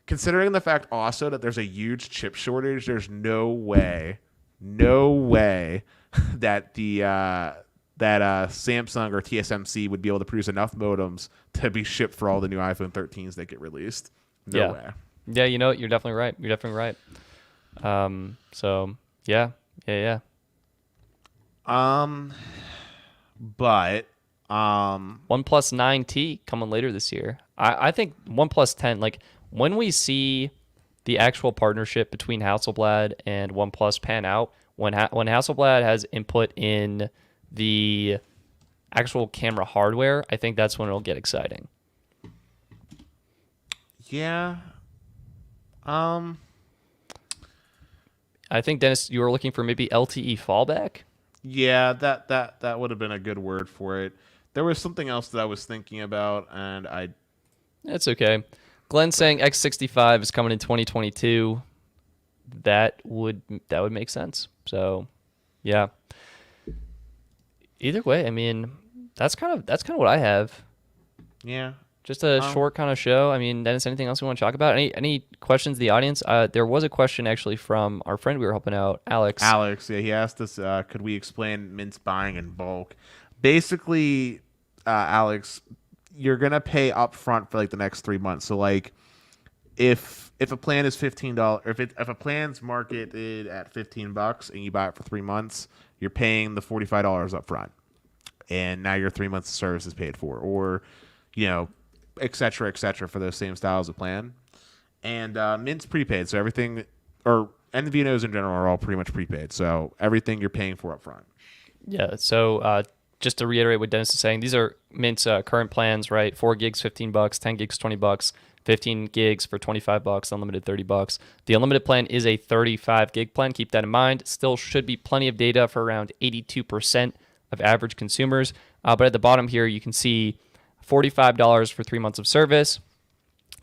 considering the fact also that there's a huge chip shortage, there's no way that Samsung or TSMC would be able to produce enough modems to be shipped for all the new iPhone 13s that get released. No way. Yeah, you know, you're definitely right. So yeah. But OnePlus 9T coming later this year. I think OnePlus 10. Like when we see the actual partnership between Hasselblad and OnePlus pan out, when Hasselblad has input in the actual camera hardware, I think that's when it'll get exciting. Yeah. I think, Dennis, you were looking for maybe LTE fallback? Yeah, that would have been a good word for it. There was something else that I was thinking about, and I It's okay. Glenn saying X65 is coming in 2022. That would make sense. So, yeah. Either way, I mean, that's kind of what I have. Yeah. Just a short kind of show. I mean, Dennis, anything else you want to talk about? Any questions in the audience? There was a question actually from our friend we were helping out, Alex. Alex, yeah, he asked us, could we explain Mint's buying in bulk? Basically, Alex, you're gonna pay upfront for like the next 3 months. So like, if a plan is $15, if a plan's marketed at $15 and you buy it for 3 months, you're paying the $45 upfront, and now your 3 months of service is paid for, or et cetera, for those same styles of plan. And Mint's prepaid, so everything, or MVNOs in general are all pretty much prepaid, so everything you're paying for up front. Yeah, so just to reiterate what Dennis is saying, these are Mint's current plans, right? 4 gigs, $15, 10 gigs, $20, 15 gigs for $25, unlimited $30. The unlimited plan is a 35 gig plan. Keep that in mind. Still should be plenty of data for around 82% of average consumers. But at the bottom here, you can see $45 for 3 months of service,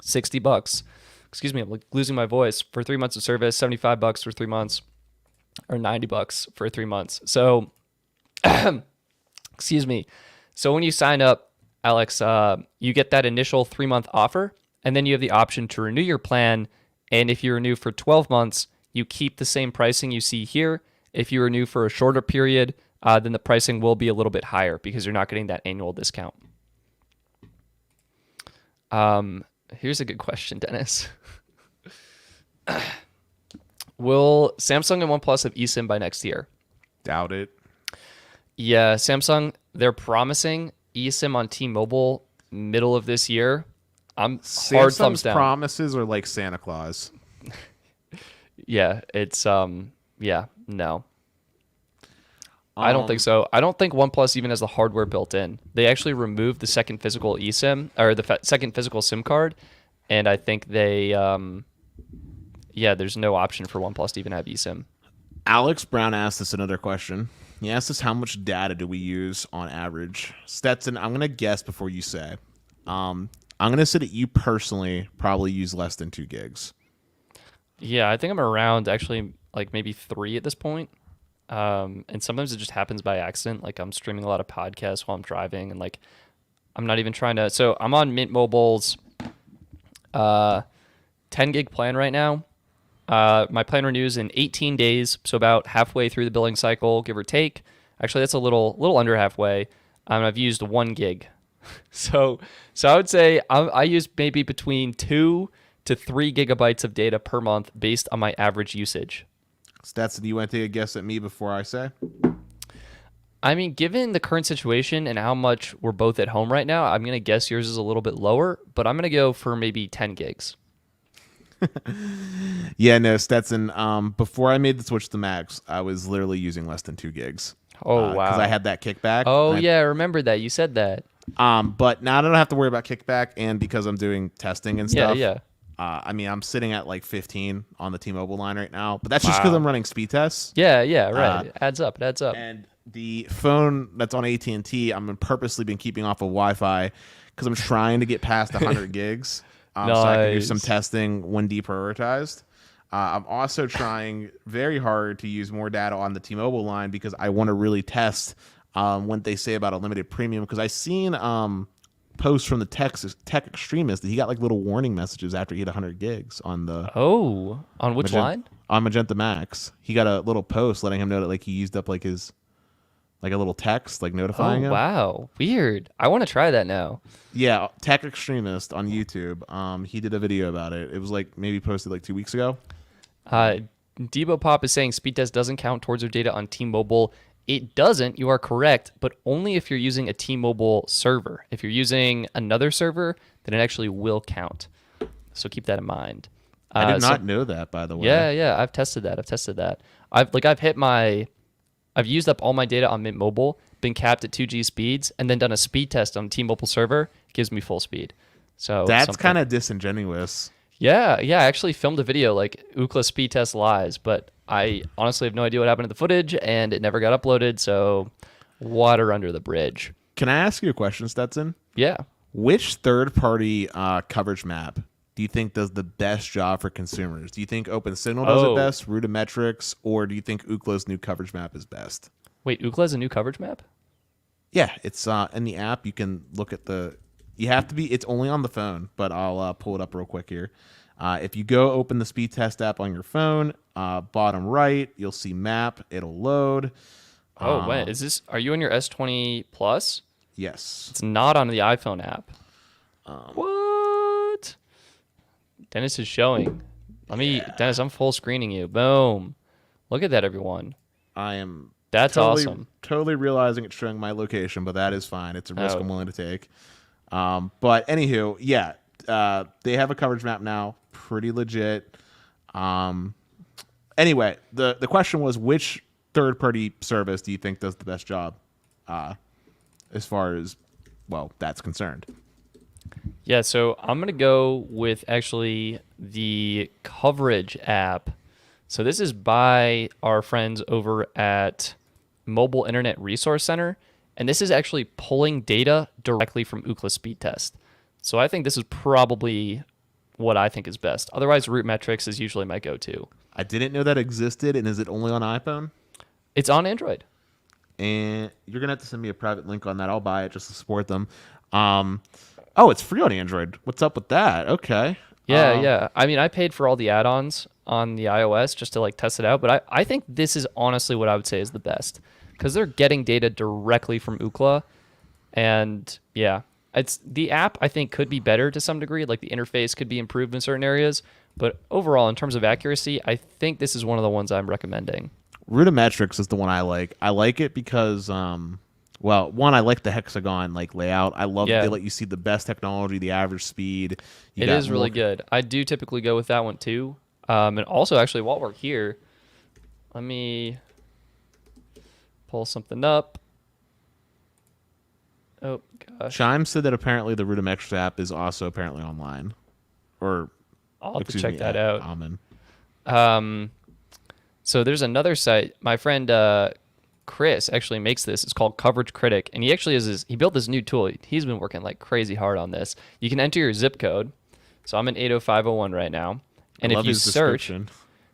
$60. Excuse me, I'm losing my voice. For 3 months of service, $75 for 3 months, or $90 for 3 months. So, excuse me. So when you sign up, Alex, you get that initial 3-month offer, and then you have the option to renew your plan. And if you renew for 12 months, you keep the same pricing you see here. If you renew for a shorter period, then the pricing will be a little bit higher because you're not getting that annual discount. Here's a good question, Dennis. Will Samsung and OnePlus have eSIM by next year? Doubt it. Yeah, Samsung, they're promising eSIM on T-Mobile middle of this year. I'm hard thumbs down. Promises are like Santa Claus. Yeah, it's no. I don't think so. I don't think OnePlus even has the hardware built in. They actually removed the second physical eSIM, or the second physical SIM card, and I think they there's no option for OnePlus to even have eSIM. Alex Brown asked us another question. He asked us, how much data do we use on average? Stetson, I'm going to guess before you say. I'm going to say that you personally probably use less than 2 gigs. Yeah, I think I'm around actually like maybe 3 at this point. And sometimes it just happens by accident. Like I'm streaming a lot of podcasts while I'm driving, and like I'm not even trying to. So I'm on Mint Mobile's 10 gig plan right now. My plan renews in 18 days, so about halfway through the billing cycle, give or take. Actually, that's a little under halfway. I've used 1 gig, so I would say I use maybe between 2 to 3 gigabytes of data per month based on my average usage. Stetson, do you want to take a guess at me before I say? I mean, given the current situation and how much we're both at home right now, I'm going to guess yours is a little bit lower, but I'm going to go for maybe 10 gigs. Yeah, no, Stetson, before I made the switch to Max, I was literally using less than 2 gigs. Oh, wow. Because I had that kickback. Oh, yeah, I remember that. You said that. But now I don't have to worry about kickback, and because I'm doing testing and stuff. Yeah. I mean, I'm sitting at like 15 on the T-Mobile line right now, but that's just because I'm running speed tests. Yeah, right. It adds up. And the phone that's on AT&T, I'm purposely been keeping off of Wi-Fi because I'm trying to get past 100 gigs. Nice. So I can do some testing when deprioritized. I'm also trying very hard to use more data on the T-Mobile line because I want to really test what they say about a limited premium, because I've seen posts from the tech extremist that he got like little warning messages after he hit 100 gigs on the on which line? On Magenta Max. He got a little post letting him know that like he used up like his like a little text like notifying him. Wow, weird. I want to try that now. Yeah, tech extremist on YouTube. He did a video about it. It was like maybe posted like 2 weeks ago. Debo Pop is saying speed test doesn't count towards your data on T-Mobile. It doesn't. You are correct, but only if you're using a T-Mobile server. If you're using another server, then it actually will count. So keep that in mind. I did not know that, by the way. Yeah. I've tested that. I've used up all my data on Mint Mobile, been capped at 2G speeds, and then done a speed test on T-Mobile server. It gives me full speed. So that's kind of disingenuous. Yeah. I actually filmed a video like Ookla speed test lies, but I honestly have no idea what happened to the footage, and it never got uploaded. So water under the bridge. Can I ask you a question, Stetson? Yeah. Which third-party coverage map do you think does the best job for consumers? Do you think OpenSignal does it best, Rudimetrics, or do you think Ookla's new coverage map is best? Wait, Ookla has a new coverage map? Yeah, it's in the app. You can look at the. You have to be. It's only on the phone, but I'll pull it up real quick here. If you go open the speed test app on your phone, bottom right, you'll see map. It'll load. Oh, wait, is this? Are you on your S20 Plus? Yes. It's not on the iPhone app. What? Dennis is showing. Dennis, I'm full screening you. Boom. Look at that, everyone. I am. That's awesome. Totally realizing it's showing my location, but that is fine. It's a risk I'm willing to take. But anywho, yeah, they have a coverage map now. Pretty legit. Anyway, the question was, which third-party service do you think does the best job as far as, well, that's concerned? Yeah, so I'm going to go with actually the coverage app. So this is by our friends over at Mobile Internet Resource Center, and this is actually pulling data directly from Ookla speed test. So I think this is probably what I think is best. Otherwise, Root Metrics is usually my go-to. I didn't know that existed, and is it only on iPhone? It's on Android. And you're going to have to send me a private link on that. I'll buy it just to support them. Oh, it's free on Android. What's up with that? Okay. Yeah. I mean, I paid for all the add-ons on the iOS just to like test it out, but I think this is honestly what I would say is the best because they're getting data directly from Ookla, and yeah, it's the app I think could be better to some degree. Like the interface could be improved in certain areas, but overall in terms of accuracy, I think this is one of the ones I'm recommending. Rudimetrics is the one I like. I like it because well, one, I like the hexagon like layout. I love that they let you see the best technology, the average speed. It is really good. I do typically go with that one too. And also, actually, while we're here, let me pull something up. Oh, gosh. Chime said that apparently the Rudimetrics app is also apparently online. Or, I'll have to check that out. Amen. So there's another site. My friend Chris actually makes this. It's called Coverage Critic, and he actually he built this new tool. He's been working like crazy hard on this. You can enter your zip code. So I'm in 80501 right now. And if you search,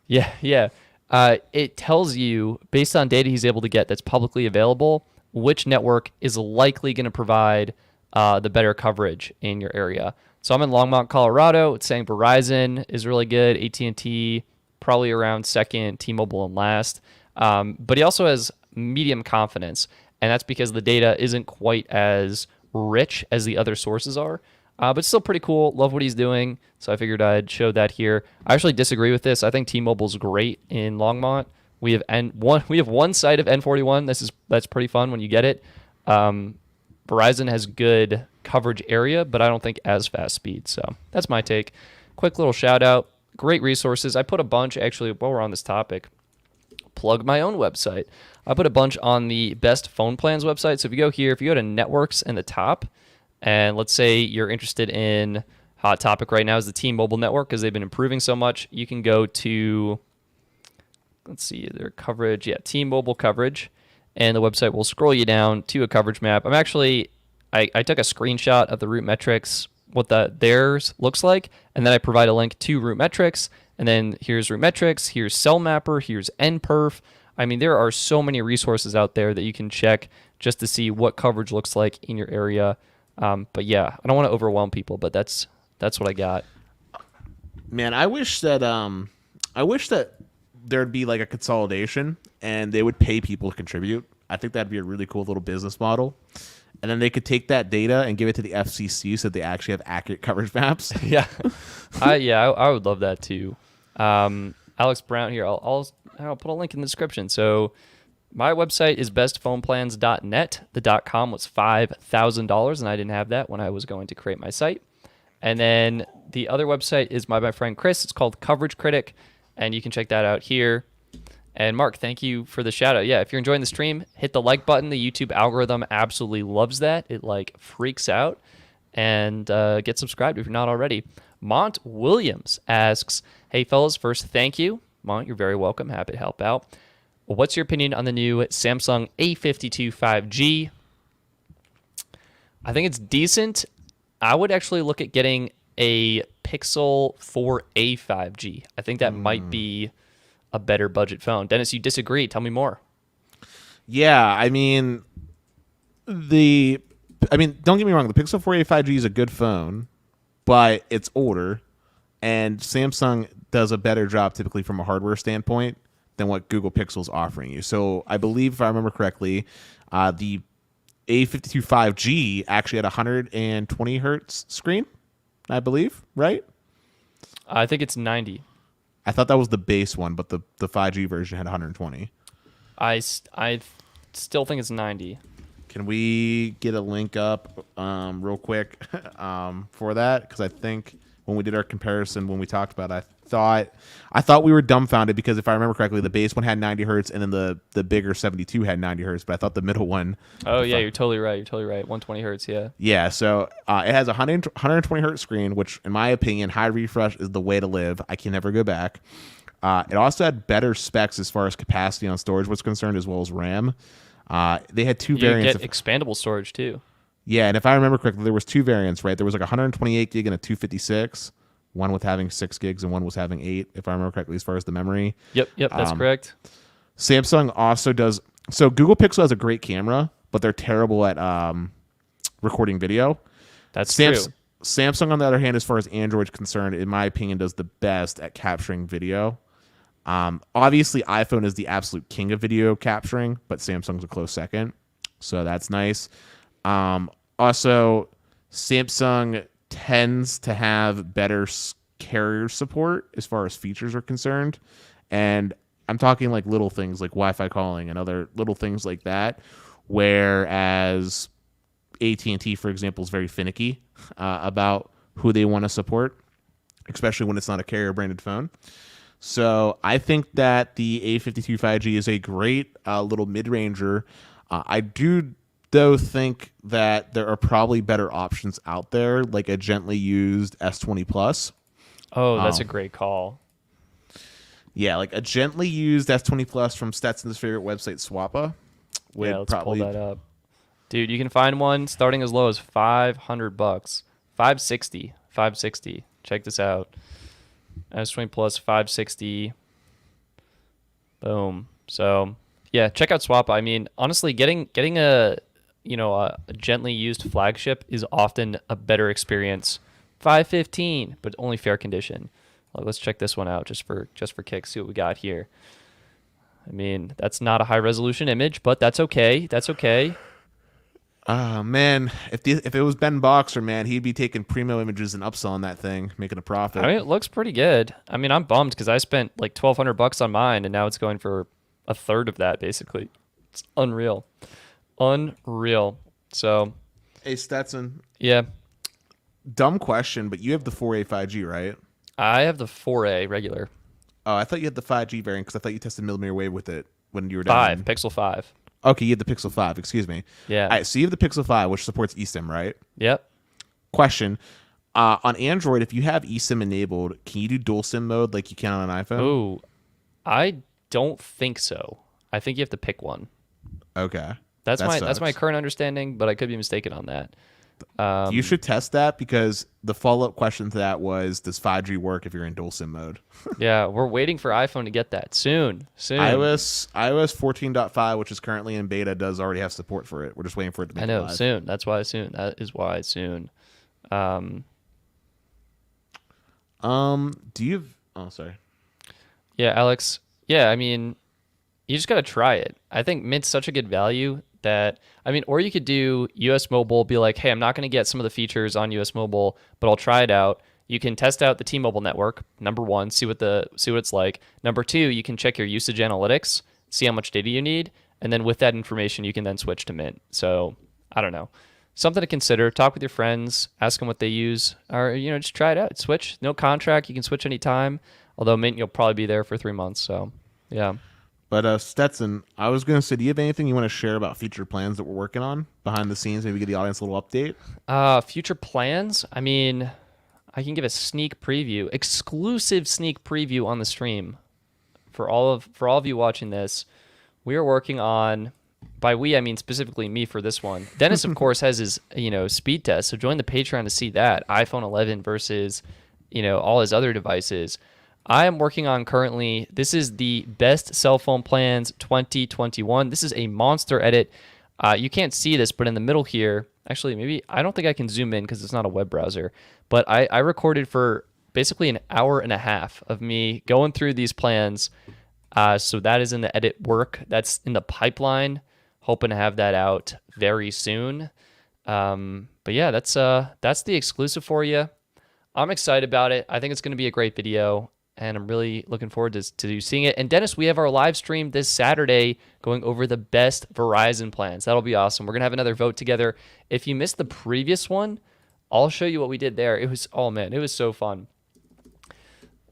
it tells you based on data he's able to get that's publicly available, which network is likely going to provide the better coverage in your area. So I'm in Longmont, Colorado. It's saying Verizon is really good, AT&T probably around second, T-Mobile and last. But he also has medium confidence, and that's because the data isn't quite as rich as the other sources are. But still pretty cool. Love what he's doing. So I figured I'd show that here. I actually disagree with this. I think T-Mobile's great in Longmont. We have one side of N41. That's pretty fun when you get it. Verizon has good coverage area, but I don't think as fast speed. So that's my take. Quick little shout out. Great resources. I put a bunch actually while we're on this topic. Plug my own website. I put a bunch on the Best Phone Plans website. So if you go here, if you go to networks in the top, and let's say you're interested in hot topic right now is the T-Mobile network because they've been improving so much. You can go to, let's see, their coverage. Yeah, T-Mobile coverage. And the website will scroll you down to a coverage map. I took a screenshot of the Root Metrics, what theirs looks like, and then I provide a link to Root Metrics. And then here's Root Metrics, here's Cell Mapper, here's NPerf. I mean, there are so many resources out there that you can check just to see what coverage looks like in your area. But yeah, I don't want to overwhelm people, but that's what I got. Man, I wish that there'd be like a consolidation and they would pay people to contribute. I think that'd be a really cool little business model. And then they could take that data and give it to the FCC so they actually have accurate coverage maps. Yeah. I would love that too. Alex Brown here. I'll put a link in the description. So my website is bestphoneplans.net. The .com was $5,000, and I didn't have that when I was going to create my site. And then the other website is my friend Chris. It's called Coverage Critic, and you can check that out here. And Mark, thank you for the shout out. Yeah, if you're enjoying the stream, hit the like button. The YouTube algorithm absolutely loves that. It like freaks out. And get subscribed if you're not already. Mont Williams asks, hey fellas, first thank you. Mont, you're very welcome. Happy to help out. What's your opinion on the new Samsung A52 5G? I think it's decent. I would actually look at getting a Pixel 4a 5G. I think that might be a better budget phone. Dennis, you disagree. Tell me more. Yeah, I mean, don't get me wrong. The Pixel 4a 5G is a good phone, but it's older, and Samsung does a better job typically from a hardware standpoint than what Google Pixel is offering you. So I believe, if I remember correctly, the A52 5G actually had a 120 hertz screen, I believe, right? I think it's 90. I thought that was the base one, but the 5G version had 120. I still think it's 90. Can we get a link up real quick for that? Because I think when we did our comparison, when we talked about it, I thought we were dumbfounded because if I remember correctly, the base one had 90 hertz and then the bigger 72 had 90 hertz, but I thought the middle one. Oh, yeah, you're totally right. 120 hertz, yeah. Yeah, so it has a 120 hertz screen, which in my opinion, high refresh is the way to live. I can never go back. It also had better specs as far as capacity on storage was concerned, as well as RAM. They had two variants. You get expandable storage too. Yeah, and if I remember correctly, there was two variants, right? There was like 128 gig and a 256. One with having 6 gigs and one was having 8, if I remember correctly, as far as the memory. Yep, that's correct. Samsung also does. So Google Pixel has a great camera, but they're terrible at recording video. That's true. Samsung, on the other hand, as far as Android's concerned, in my opinion, does the best at capturing video. Obviously, iPhone is the absolute king of video capturing, but Samsung's a close second. So that's nice. Also, Samsung tends to have better carrier support as far as features are concerned. And I'm talking like little things like Wi-Fi calling and other little things like that. Whereas AT&T, for example, is very finicky about who they want to support, especially when it's not a carrier-branded phone. So I think that the A52 5G is a great little mid-ranger. I do, though, think that there are probably better options out there, like a gently used S20 Plus. Oh, that's a great call. Yeah, like a gently used S20 Plus from Stetson's favorite website, Swappa. Yeah, let's pull that up. Dude, you can find one starting as low as $500. 560. Check this out. S20 Plus 560. Boom. So yeah, check out Swappa. I mean, honestly, getting a gently used flagship is often a better experience. 515, but only fair condition. Let's check this one out just for kicks. See what we got here. I mean, that's not a high resolution image, but that's okay. That's okay. Man, if it was Ben Boxer, man, he'd be taking primo images and upselling that thing, making a profit. I mean, it looks pretty good. I mean, I'm bummed because I spent like $1,200 on mine, and now it's going for a third of that, basically. It's unreal. So, hey, Stetson. Yeah. Dumb question, but you have the 4A 5G, right? I have the 4A regular. Oh, I thought you had the 5G variant because I thought you tested millimeter wave with it when you were down. Pixel 5. Okay, you had the Pixel 5, excuse me. Yeah. All right, so you have the Pixel 5, which supports eSIM, right? Yep. Question. On Android, if you have eSIM enabled, can you do dual SIM mode like you can on an iPhone? Ooh, I don't think so. I think you have to pick one. Okay. That's my current understanding, but I could be mistaken on that. You should test that because the follow-up question to that was, does 5G work if you're in dual SIM mode? Yeah, we're waiting for iPhone to get that soon. iOS 14.5, which is currently in beta, does already have support for it. We're just waiting for it to be live. Soon. That's why soon. That is why soon. Do you have... Oh, sorry. Yeah, Alex. Yeah, I mean, you just got to try it. I think Mint's such a good value that, I mean, or you could do US Mobile, be like, hey, I'm not going to get some of the features on US Mobile, but I'll try it out. You can test out the T-Mobile network, number one, see what it's like. Number two, you can check your usage analytics, see how much data you need, and then with that information, you can then switch to Mint. So, I don't know. Something to consider. Talk with your friends, ask them what they use, or, just try it out. Switch. No contract. You can switch anytime, although Mint, you'll probably be there for 3 months. So, yeah. But Stetson, I was going to say, do you have anything you want to share about future plans that we're working on behind the scenes? Maybe give the audience a little update? Future plans? I mean, I can give a sneak preview, exclusive sneak preview on the stream for all of you watching this. We are working on by we, I mean specifically me for this one. Dennis, of course, has his, speed test. So join the Patreon to see that. iPhone 11 versus, all his other devices. I am working on currently, this is the Best Cell Phone Plans 2021. This is a monster edit. You can't see this, but in the middle here, actually, maybe, I don't think I can zoom in because it's not a web browser, but I recorded for basically an hour and a half of me going through these plans. So that is in the edit work. That's in the pipeline. Hoping to have that out very soon. But yeah, that's the exclusive for you. I'm excited about it. I think it's going to be a great video, and I'm really looking forward to seeing it. And Dennis, we have our live stream this Saturday going over the best Verizon plans. That'll be awesome. We're going to have another vote together. If you missed the previous one, I'll show you what we did there. It was so fun.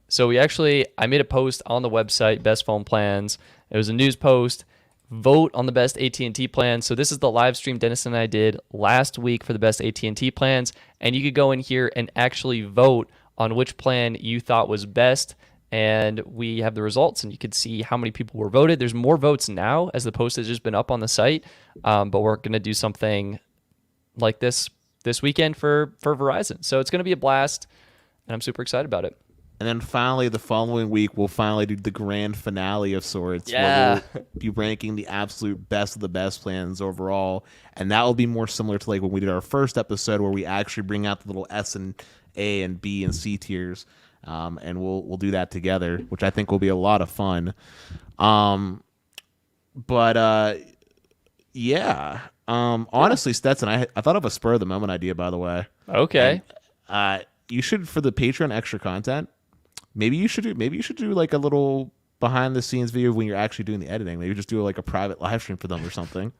So I made a post on the website, Best Phone Plans. It was a news post. Vote on the best AT&T plans. So this is the live stream Dennis and I did last week for the best AT&T plans. And you could go in here and actually vote on which plan you thought was best. And we have the results, and you could see how many people were voted. There's more votes now as the post has just been up on the site. But we're going to do something like this weekend for Verizon. So it's going to be a blast, and I'm super excited about it. And then finally, the following week, we'll finally do the grand finale of sorts. Yeah. Where we'll be ranking the absolute best of the best plans overall. And that will be more similar to like when we did our first episode, where we actually bring out the little S and A and B and C tiers. And we'll do that together, which I think will be a lot of fun. Yeah. Honestly, Stetson, I thought of a spur of the moment idea, by the way. Okay. And, you should, for the Patreon extra content, maybe you should do like a little behind the scenes video when you're actually doing the editing. Maybe just do like a private live stream for them or something.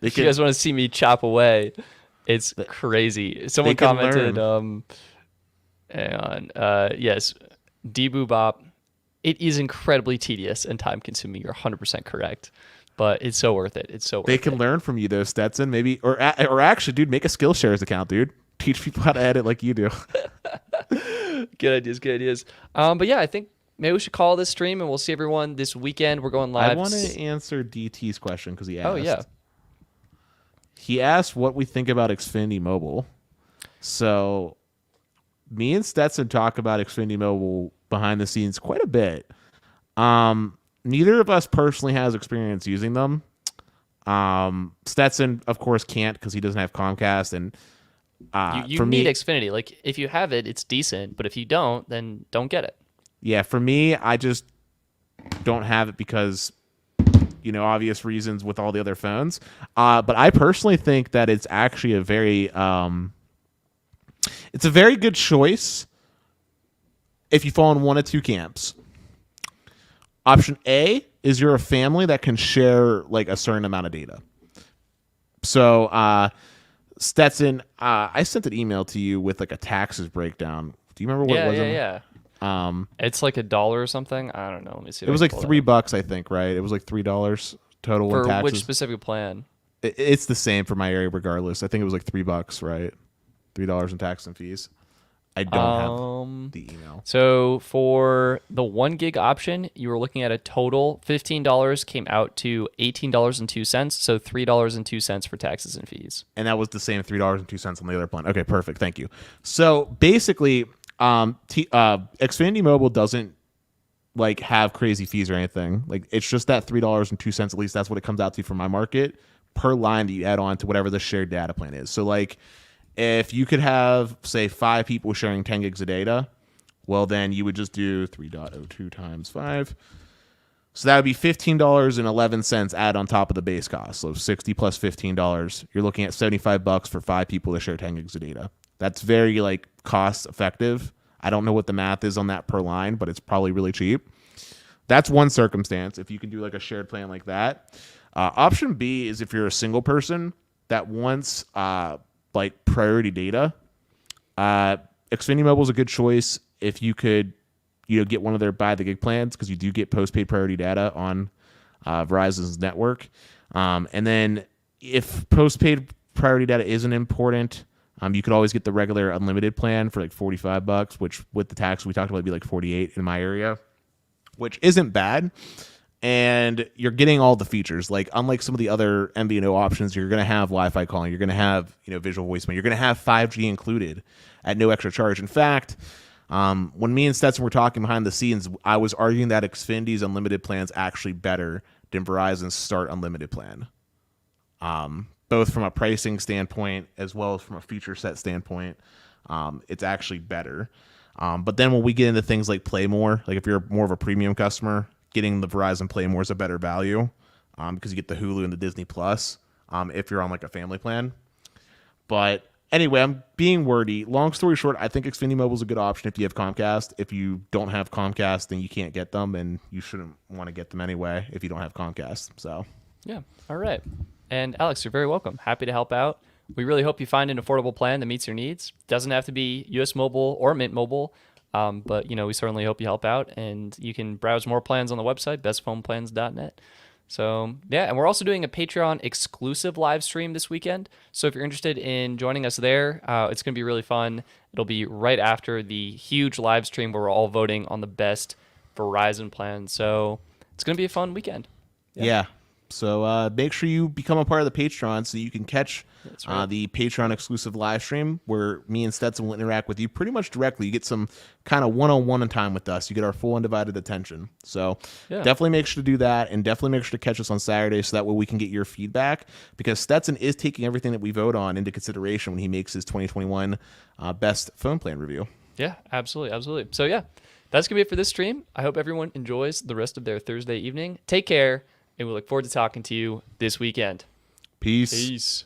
If you guys want to see me chop away, it's crazy. Someone commented, yes, Dboobop, it is incredibly tedious and time consuming. You're 100% correct, but it's so worth it. They can learn from you though, Stetson. Maybe, or actually, dude, make a Skillshares account, dude. Teach people how to edit like you do. Good ideas. But yeah, I think maybe we should call this stream, and we'll see everyone this weekend. We're going live. I want to answer DT's question because he asked. Oh, yeah. He asked what we think about Xfinity Mobile. So me and Stetson talk about Xfinity Mobile behind the scenes quite a bit. Neither of us personally has experience using them. Stetson, of course, can't because he doesn't have Comcast, and you need Xfinity. Like, if you have it, it's decent, but if you don't, then don't get it. Yeah, for me, I just don't have it because, obvious reasons with all the other phones. But I personally think that it's actually a very good choice if you fall in one of two camps. Option A is you're a family that can share like a certain amount of data. So, Stetson, I sent an email to you with like a taxes breakdown. Do you remember what it was? Yeah. It's like $1 or something. I don't know. Let me see. It was like $3, I think, right? It was like $3 total for in taxes. which specific plan? It's the same for my area, regardless. I think it was like $3, right? $3 in tax and fees. I don't have the email. So for the 1 gig option, you were looking at a total $15 came out to $18.02. So $3.02 for taxes and fees. And that was the same $3.02 on the other plan. Okay, perfect. Thank you. So basically, Xfinity Mobile doesn't like have crazy fees or anything. Like it's just that $3.02. At least that's what it comes out to for my market per line that you add on to whatever the shared data plan is. So like, if you could have, say, 5 people sharing 10 gigs of data, well, then you would just do 3.02 times 5. So that would be $15.11 add on top of the base cost. So 60 plus $15, you're looking at $75 for 5 people to share 10 gigs of data. That's very like cost effective. I don't know what the math is on that per line, but it's probably really cheap. That's one circumstance if you can do like a shared plan like that. Option B is if you're a single person that wants like priority data. Xfinity Mobile is a good choice if you could, get one of their buy the gig plans because you do get postpaid priority data on Verizon's network. And then if postpaid priority data isn't important, you could always get the regular unlimited plan for like $45, which with the tax we talked about would be like $48 in my area, which isn't bad. and you're getting all the features. Like, unlike some of the other MVNO options, you're going to have Wi-Fi calling, you're going to have visual voicemail, you're going to have 5G included at no extra charge. In fact, when me and Stetson were talking behind the scenes, I was arguing that Xfinity's unlimited plan is actually better than Verizon's Start Unlimited plan, both from a pricing standpoint as well as from a feature set standpoint. It's actually better. But then when we get into things like Play More, like if you're more of a premium customer, getting the Verizon Play More is a better value because you get the Hulu and the Disney Plus if you're on like a family plan. But anyway, I'm being wordy. Long story short, I think Xfinity Mobile is a good option if you have Comcast. If you don't have Comcast, then you can't get them, and you shouldn't want to get them anyway if you don't have Comcast. So, yeah. All right. And Alex, you're very welcome. Happy to help out. We really hope you find an affordable plan that meets your needs. Doesn't have to be US Mobile or Mint Mobile, but we certainly hope you help out. And you can browse more plans on the website, bestphoneplans.net. So, yeah, and we're also doing a Patreon exclusive live stream this weekend. So if you're interested in joining us there, it's going to be really fun. It'll be right after the huge live stream where we're all voting on the best Verizon plan. So it's going to be a fun weekend. Yeah. So make sure you become a part of the Patreon so you can catch the Patreon exclusive live stream where me and Stetson will interact with you pretty much directly. You get some kind of one-on-one time with us. You get our full undivided attention. So definitely make sure to do that, and definitely make sure to catch us on Saturday so that way we can get your feedback, because Stetson is taking everything that we vote on into consideration when he makes his 2021 best phone plan review. Yeah, absolutely. Absolutely. So yeah, that's going to be it for this stream. I hope everyone enjoys the rest of their Thursday evening. Take care. And we look forward to talking to you this weekend. Peace. Peace.